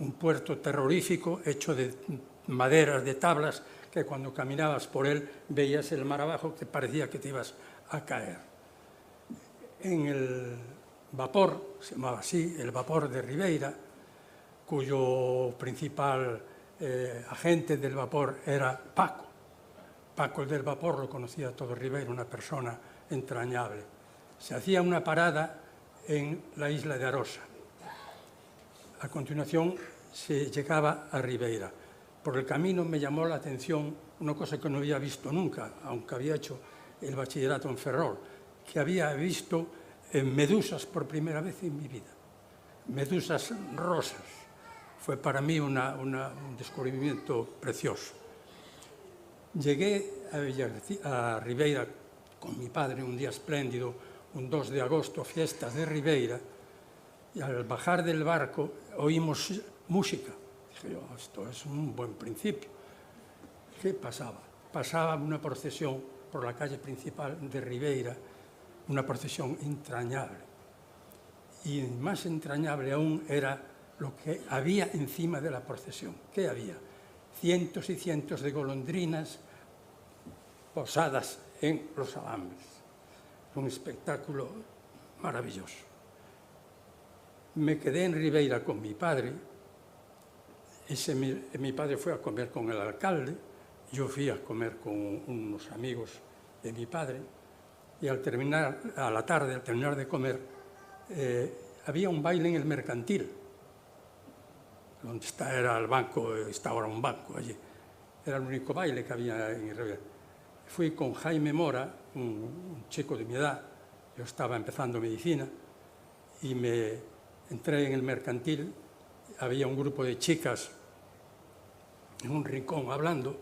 un puerto terrorífico hecho de maderas, de tablas, que cuando caminabas por él veías el mar abajo que parecía que te ibas a caer. En el vapor, se llamaba así, el vapor de Ribeira, cuyo principal agente del vapor era Paco. Paco, el del vapor, lo conocía todo Ribeira, una persona entrañable. Se hacía una parada en la isla de Arosa. A continuación se llegaba a Ribeira. Por el camino me llamó la atención una cosa que no había visto nunca, aunque había hecho el bachillerato en Ferrol, que había visto medusas por primera vez en mi vida. Medusas rosas. Fue para mí un descubrimiento precioso. Llegué a Ribeira con mi padre un día espléndido, un 2 de agosto, fiestas de Ribeira, y al bajar del barco oímos música. Dije yo, esto es un buen principio. ¿Qué pasaba? Pasaba una procesión por la calle principal de Ribeira, una procesión entrañable. Y más entrañable aún era lo que había encima de la procesión. ¿Qué había? Cientos y cientos de golondrinas posadas en los alambres. Un espectáculo maravilloso. Me quedé en Ribeira con mi padre. Mi padre fue a comer con el alcalde, yo fui a comer con unos amigos de mi padre, y al terminar, a la tarde, al terminar de comer, había un baile en el mercantil, donde era el banco, está ahora un banco allí. Era el único baile que había en Ribeira. Fui con Jaime Mora, un chico de mi edad, yo estaba empezando medicina, y me entré en el mercantil, había un grupo de chicas en un rincón hablando,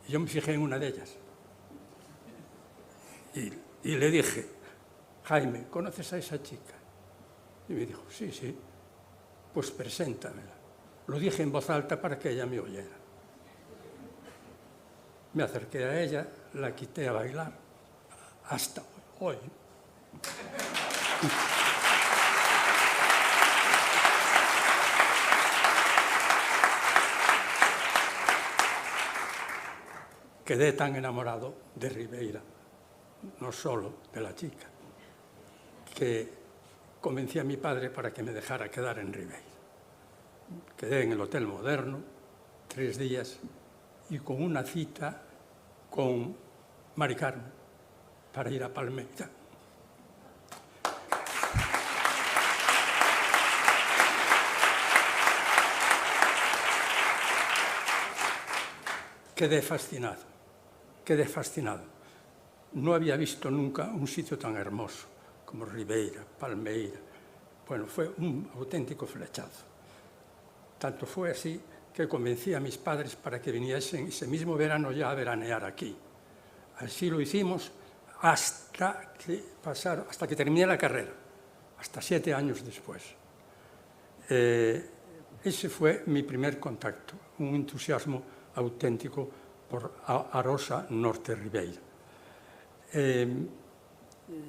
y yo me fijé en una de ellas. Y le dije, Jaime, ¿conoces a esa chica? Y me dijo, sí, sí, pues preséntamela. Lo dije en voz alta para que ella me oyera. Me acerqué a ella, la quité a bailar, hasta hoy. Quedé tan enamorado de Ribeira, no solo de la chica, que convencí a mi padre para que me dejara quedar en Ribeira. Quedé en el Hotel Moderno 3 días y con una cita con Mari Carmen para ir a Palmeira. Quedé fascinado. no había visto nunca un sitio tan hermoso como Ribeira, Palmeira. Bueno, fue un auténtico flechazo. Tanto fue así que convencí a mis padres para que viniesen ese mismo verano ya a veranear aquí. Así lo hicimos hasta que terminé la carrera, hasta 7 años después. Ese fue mi primer contacto, un entusiasmo auténtico por Arosa Norte Ribeira.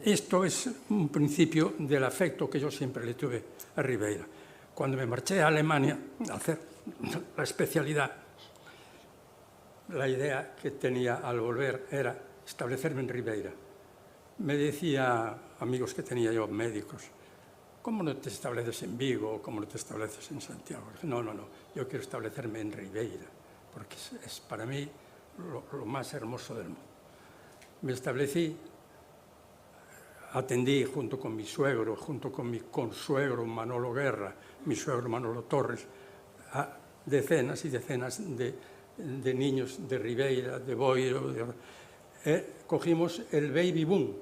Esto es un principio del afecto que yo siempre le tuve a Ribeira. Cuando me marché a Alemania a hacer la especialidad, la idea que tenía al volver era establecerme en Ribeira. Me decía amigos que tenía yo, médicos, ¿cómo no te estableces en Vigo? ¿Cómo no te estableces en Santiago? No, yo quiero establecerme en Ribeira, porque es para mí lo más hermoso del mundo. Me establecí, atendí junto con mi suegro, junto con mi consuegro Manolo Guerra, mi suegro Manolo Torres, a decenas y decenas de niños de Ribeira, de Boiro. Cogimos el baby boom,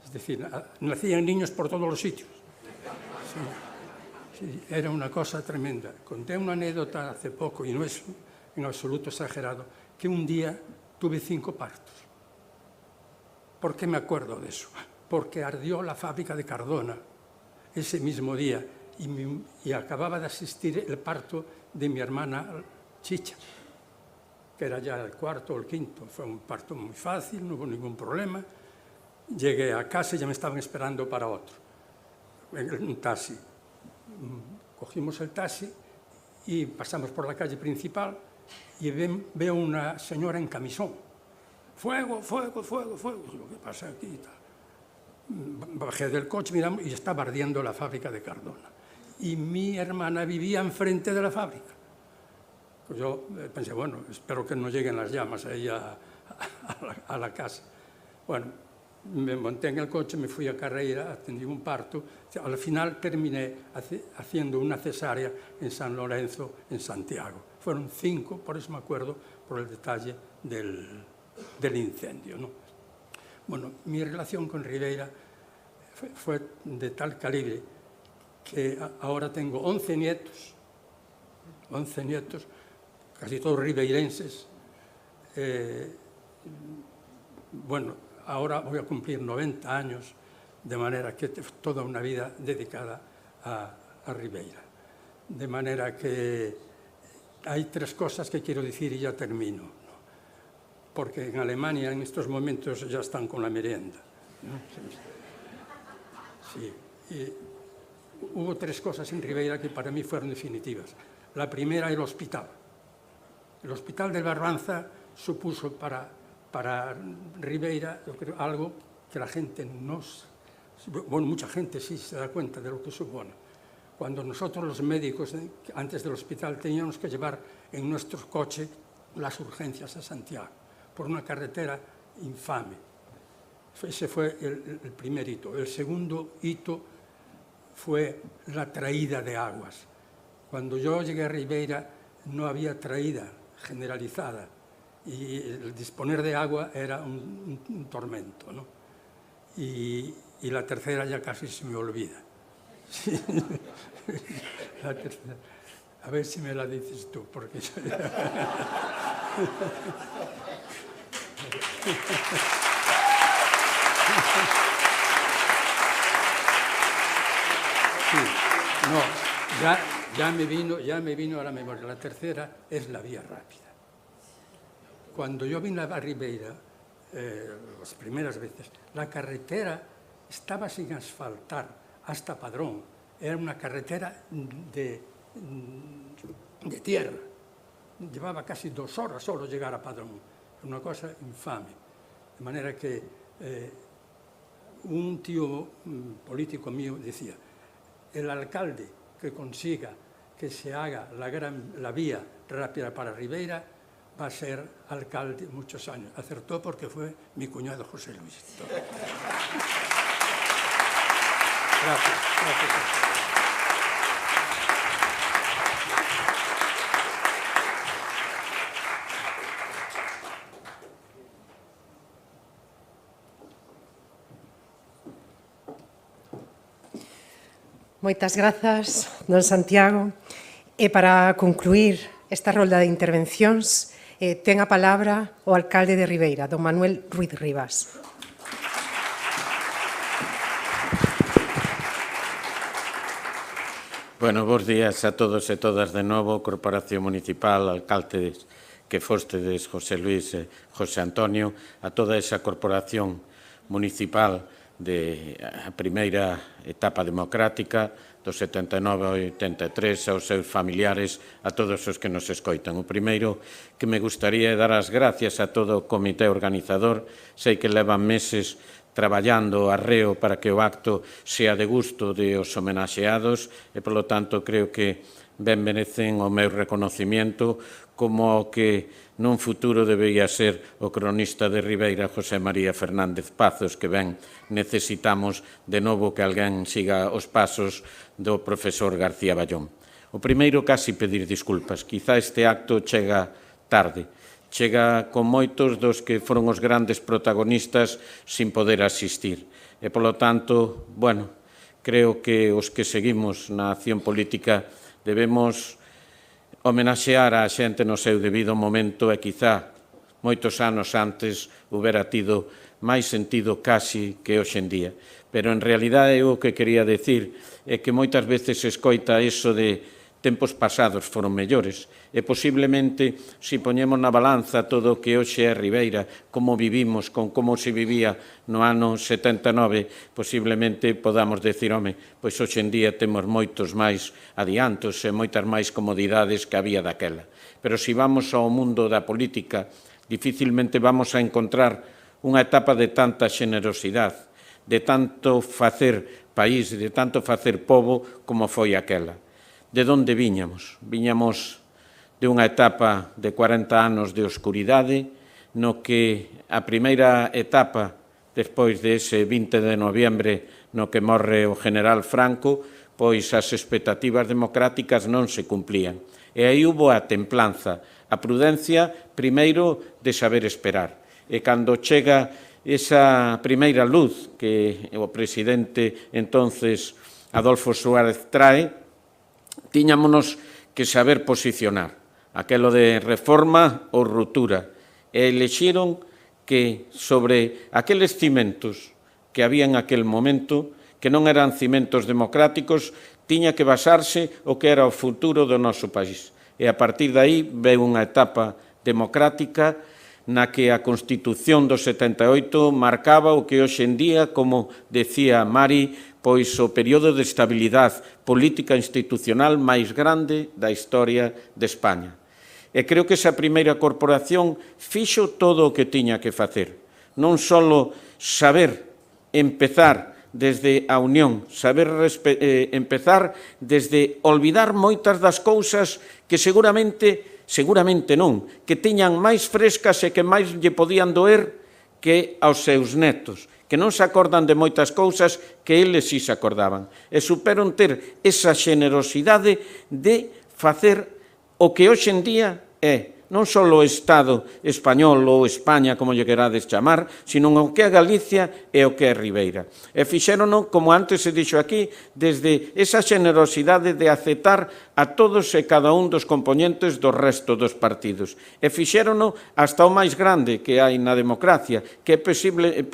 es decir, nacían niños por todos los sitios. Sí, era una cosa tremenda. Conté una anécdota hace poco, y no es en absoluto exagerado, que un día tuve 5 partos. ¿Por qué me acuerdo de eso? Porque ardió la fábrica de Cardona ese mismo día y acababa de asistir el parto de mi hermana Chicha, que era ya el 4º o el 5º. Fue un parto muy fácil, no hubo ningún problema. Llegué a casa y ya me estaban esperando para otro, en un taxi. Cogimos el taxi y pasamos por la calle principal y veo una señora en camisón. Fuego, fuego, fuego, fuego. ¿Qué pasa aquí? Bajé del coche, miramos, y estaba ardiendo la fábrica de Cardona. Y mi hermana vivía enfrente de la fábrica. Pues yo pensé, bueno, espero que no lleguen las llamas ahí a la casa. Bueno, me monté en el coche, me fui a Carreira, atendí un parto. Al final terminé haciendo una cesárea en San Lorenzo, en Santiago. Fueron 5, por eso me acuerdo, por el detalle del incendio, ¿no? Bueno, mi relación con Ribeira fue de tal calibre que ahora tengo 11 nietos, casi todos ribeirenses. Bueno, ahora voy a cumplir 90 años, de manera que toda una vida dedicada a Ribeira. De manera que hay 3 cosas que quiero decir y ya termino, ¿no? Porque en Alemania en estos momentos ya están con la merienda, ¿no? Sí. Y hubo 3 cosas en Ribeira que para mí fueron definitivas. La primera, el hospital. El hospital de Barbanza supuso para Ribeira, yo creo, algo que la gente bueno, mucha gente sí se da cuenta de lo que supone. Cuando nosotros los médicos, antes del hospital, teníamos que llevar en nuestro coche las urgencias a Santiago, por una carretera infame. Ese fue el primer hito. El segundo hito fue la traída de aguas. Cuando yo llegué a Ribeira no había traída generalizada y el disponer de agua era un tormento, ¿no? Y la tercera ya casi se me olvida. Sí. La tercera. A ver si me la dices tú, porque yo Sí, no, ya me vino a la memoria. La tercera es la vía rápida. Cuando yo vine a Ribeira, las primeras veces, la carretera estaba sin asfaltar hasta Padrón. Era una carretera de tierra. Llevaba casi 2 horas solo llegar a Padrón. Una cosa infame. De manera que un tío político mío decía, el alcalde que consiga que se haga la vía rápida para Ribeira va a ser alcalde muchos años. Acertó porque fue mi cuñado José Luis. Gracias. Moitas grazas, don Santiago. E para concluir esta rolda de intervencións, ten a palabra o alcalde de Ribeira, don Manuel Ruiz Rivas. Bueno, bons días a todos e todas de novo, Corporación Municipal, alcaldes que fostedes, José Luis e José Antonio, a toda esa corporación municipal de a primeira etapa democrática, do 79 ao 83, aos seus familiares, a todos os que nos escoitan. O primeiro que me gustaría é dar as gracias a todo o comité organizador. Sei que levan meses traballando arreo para que o acto sea de gusto de os homenaxeados e, polo tanto, creo que ben merecen o meu reconocimiento como o que nun futuro debía ser o cronista de Ribeira, José María Fernández Pazos, que ben necesitamos de novo que alguén siga os pasos do profesor García Ballón. O primeiro, casi pedir disculpas. Quizá este acto chega tarde. Chega con moitos dos que foron os grandes protagonistas sin poder asistir. E, polo tanto, bueno, creo que os que seguimos na acción política debemos homenaxear a xente no seu debido momento e quizá moitos anos antes houbera tido máis sentido casi que hoxe en día. Pero, en realidade, o que quería decir é que moitas veces se escoita iso de tempos pasados foron mellores e posiblemente, se poñemos na balanza todo o que hoxe é Ribeira, como vivimos, con como se vivía no ano 79, posiblemente podamos decir, home, pois hoxe en día temos moitos máis adiantos e moitas máis comodidades que había daquela. Pero se vamos ao mundo da política, dificilmente vamos a encontrar unha etapa de tanta xenerosidade, de tanto facer país, de tanto facer pobo como foi aquela. De onde viñamos? Viñamos de unha etapa de 40 anos de oscuridade, no que a primeira etapa, despois de ese 20 de noviembre, no que morre o general Franco, pois as expectativas democráticas non se cumplían. E aí hubo a templanza, a prudencia, primeiro, de saber esperar. E cando chega esa primeira luz que o presidente entonces Adolfo Suárez trae, tiñámonos que saber posicionar, aquelo de reforma ou ruptura, e elixiron que sobre aqueles cimentos que había en aquel momento, que non eran cimentos democráticos, tiña que basarse o que era o futuro do noso país. E a partir de aí veu unha etapa democrática na que a Constitución do 78 marcaba o que hoxe en día, como decía Mari, pois o período de estabilidade política institucional máis grande da historia de España. E creo que esa primeira corporación fixo todo o que tiña que facer. Non só saber empezar desde a unión, saber empezar desde olvidar moitas das cousas que seguramente non, que tiñan máis frescas e que máis lle podían doer que aos seus netos, que non se acordan de moitas cousas que eles sí se acordaban. E superon ter esa xenerosidade de facer o que hoxe en día é non só o Estado español ou España, como lle querades chamar, sino o que é Galicia e o que é Ribeira. E fixérono, como antes se dixo aquí, desde esa xenerosidade de aceptar a todos e cada un dos componentes do resto dos partidos. E fixérono hasta o máis grande que hai na democracia, que é posible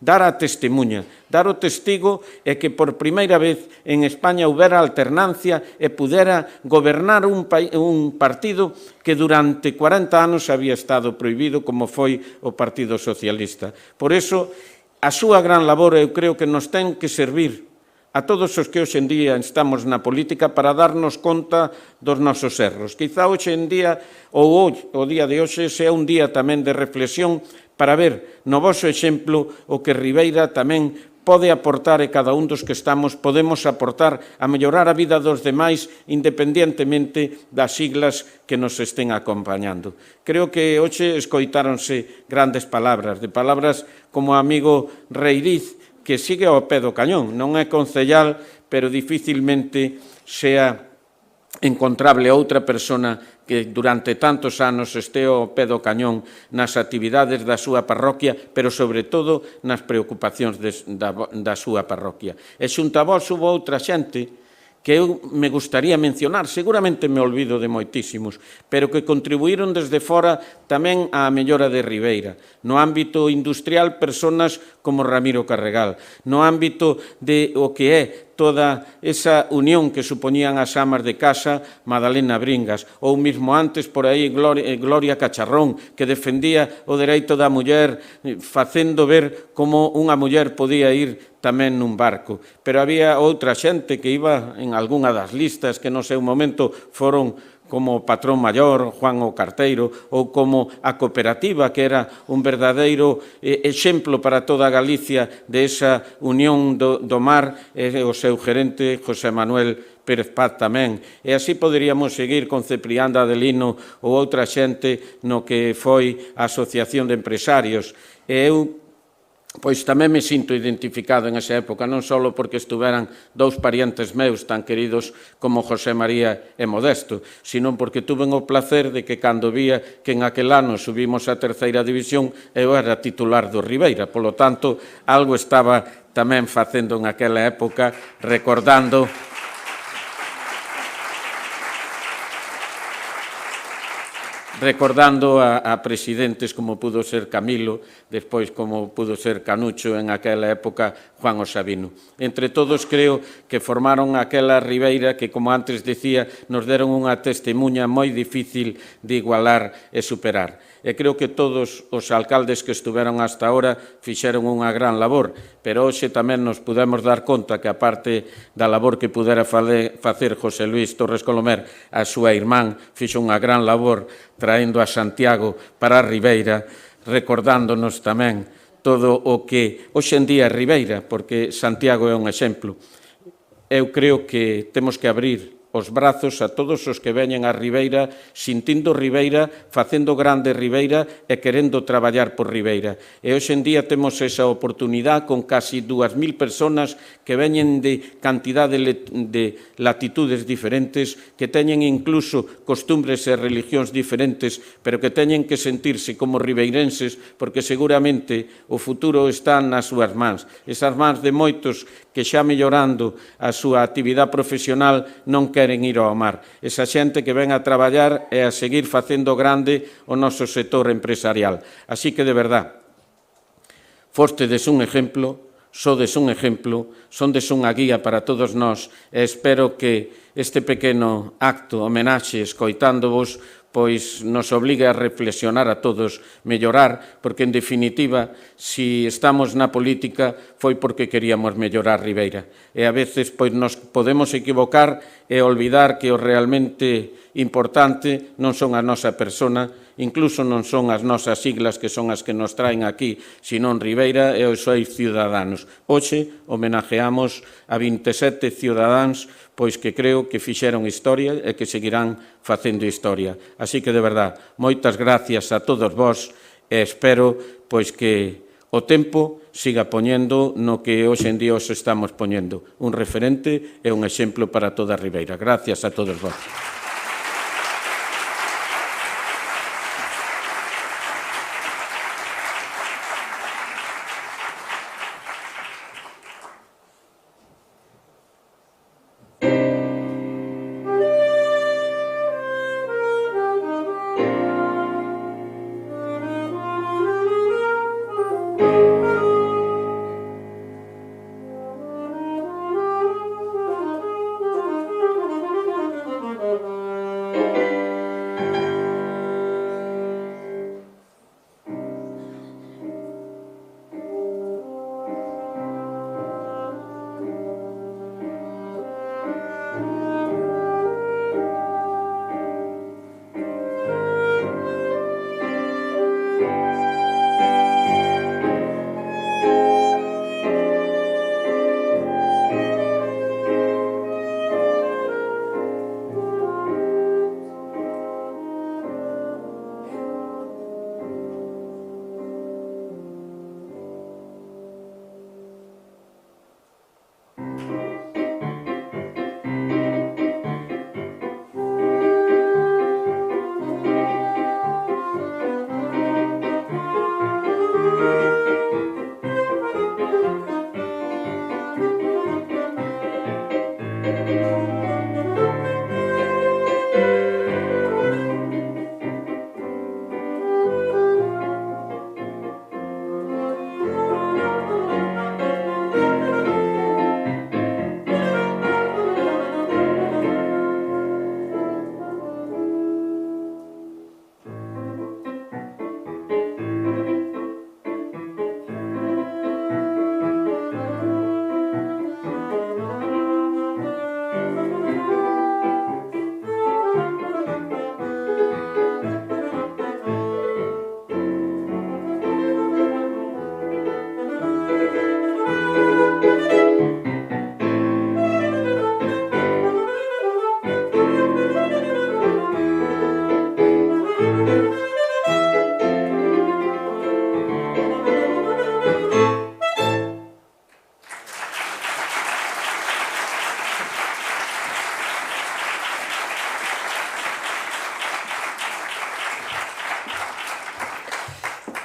dar a testemunha, dar o testigo e que por primeira vez en España houbera alternancia e pudera gobernar un partido que durante 40 anos había estado prohibido, como foi o Partido Socialista. Por iso, a súa gran labor, eu creo que nos ten que servir a todos os que hoxe en día estamos na política para darnos conta dos nosos erros. Quizá hoxe en día, ou o día de hoxe, sea un día tamén de reflexión para ver no voso exemplo o que Ribeira tamén pode aportar e cada un dos que estamos podemos aportar a mellorar a vida dos demais independentemente das siglas que nos estén acompañando. Creo que hoxe escoitáronse grandes palabras, de palabras como o amigo Reiriz, que sigue ao pé do cañón, non é concellal, pero dificilmente sea encontrable outra persona que durante tantos anos estea ao pé do cañón nas actividades da súa parroquia, pero sobre todo nas preocupacións da súa parroquia. E xunto a vos hubo outra xente que eu me gustaría mencionar, seguramente me olvido de moitísimos, pero que contribuíron desde fora tamén á mellora de Ribeira. No ámbito industrial, personas como Ramiro Carregal. No ámbito de o que é toda esa unión que supoñían as amas de casa, Madalena Bringas, ou mesmo antes por aí Gloria Cacharrón, que defendía o dereito da muller, facendo ver como unha muller podía ir tamén nun barco. Pero había outra xente que iba en algunha das listas que no seu momento foron como Patrón Maior, Juan o Carteiro, ou como a cooperativa, que era un verdadeiro exemplo para toda Galicia de esa unión do mar, e o seu gerente, José Manuel Pérez Paz tamén. E así poderíamos seguir con Ceprián de Adelino ou outra xente no que foi a Asociación de Empresarios. E eu pois tamén me sinto identificado en esa época, non só porque estuveran dous parientes meus tan queridos como José María e Modesto, sino porque tuve o placer de que cando vía que en aquel ano subimos a terceira división, eu era titular do Ribeira, polo tanto, algo estaba tamén facendo en aquela época, recordando a presidentes como pudo ser Camilo, despois como pudo ser Canucho, en aquela época Juan o Sabino. Entre todos creo que formaron aquela Ribeira que, como antes decía, nos deron unha testemunha moi difícil de igualar e superar. E creo que todos os alcaldes que estuveron hasta ahora fixeron unha gran labor, pero hoxe tamén nos podemos dar conta que, aparte da labor que pudera facer José Luis Torres Colomer, a súa irmán fixo unha gran labor traendo a Santiago para a Ribeira, recordándonos tamén todo o que hoxe en día é Ribeira, porque Santiago é un exemplo. Eu creo que temos que abrir os brazos a todos os que veñen a Ribeira, sintindo Ribeira, facendo grande Ribeira e querendo traballar por Ribeira. E hoxe en día temos esa oportunidade con casi 2.000 personas que veñen de cantidade de latitudes diferentes, que teñen incluso costumbres e religións diferentes, pero que teñen que sentirse como ribeirenses, porque seguramente o futuro está nas súas mans. Esas mans de moitos que xa mellorando a súa actividade profesional non queren ir ao mar. Esa xente que ven a traballar e a seguir facendo grande o noso sector empresarial. Así que, de verdad, fostedes un exemplo, sodes un exemplo, sondes unha guía para todos nós, e espero que este pequeno acto, homenaxe, escoitándovos, pois nos obliga a reflexionar a todos, mellorar, porque, en definitiva, si estamos na política foi porque queríamos mellorar Ribeira. E a veces pois nos podemos equivocar e olvidar que o realmente importante non son a nosa persona, incluso non son as nosas siglas que son as que nos traen aquí, senón Ribeira e os seus ciudadanos. Hoxe homenajeamos a 27 ciudadáns pois que creo que fixeron historia e que seguirán facendo historia. Así que, de verdad, moitas gracias a todos vós e espero pois que o tempo siga poñendo no que hoxe en día os estamos poñendo, un referente e un exemplo para toda a Ribeira. Gracias a todos vós.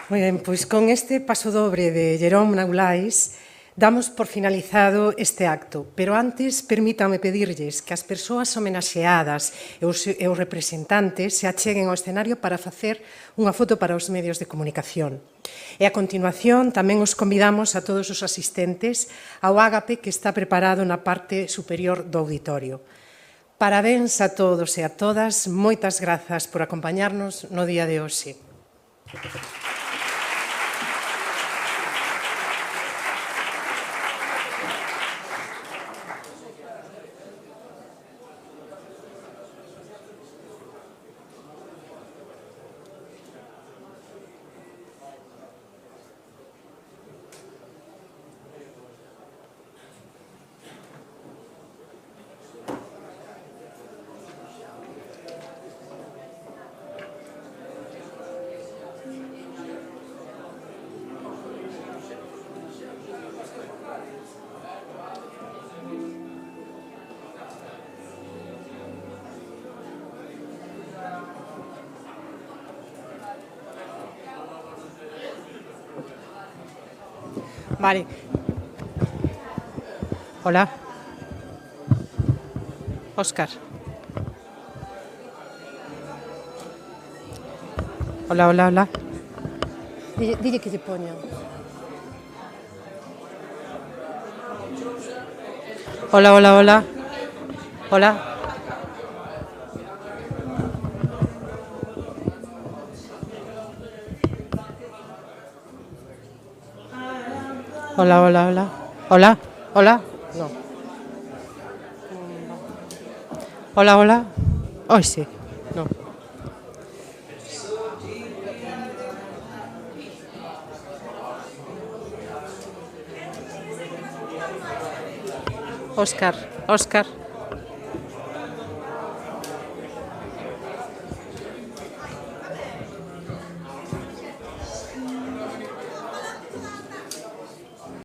Moi ben, pois con este paso dobre de Jerome Naulais damos por finalizado este acto, pero antes permítame pedirlles que as persoas homenaxeadas e os representantes se acheguen ao escenario para facer unha foto para os medios de comunicación. E a continuación tamén os convidamos a todos os asistentes ao ágape que está preparado na parte superior do auditorio. Parabéns a todos e a todas, moitas grazas por acompañarnos no día de hoxe. Vale. Hola. Óscar. Hola, hola, hola. Dille que lle poña. Hola, hola, hola. Hola. Hola, hola, hola. Hola, hola. No. Hola, hola. Hoy sí. No. Óscar, Óscar.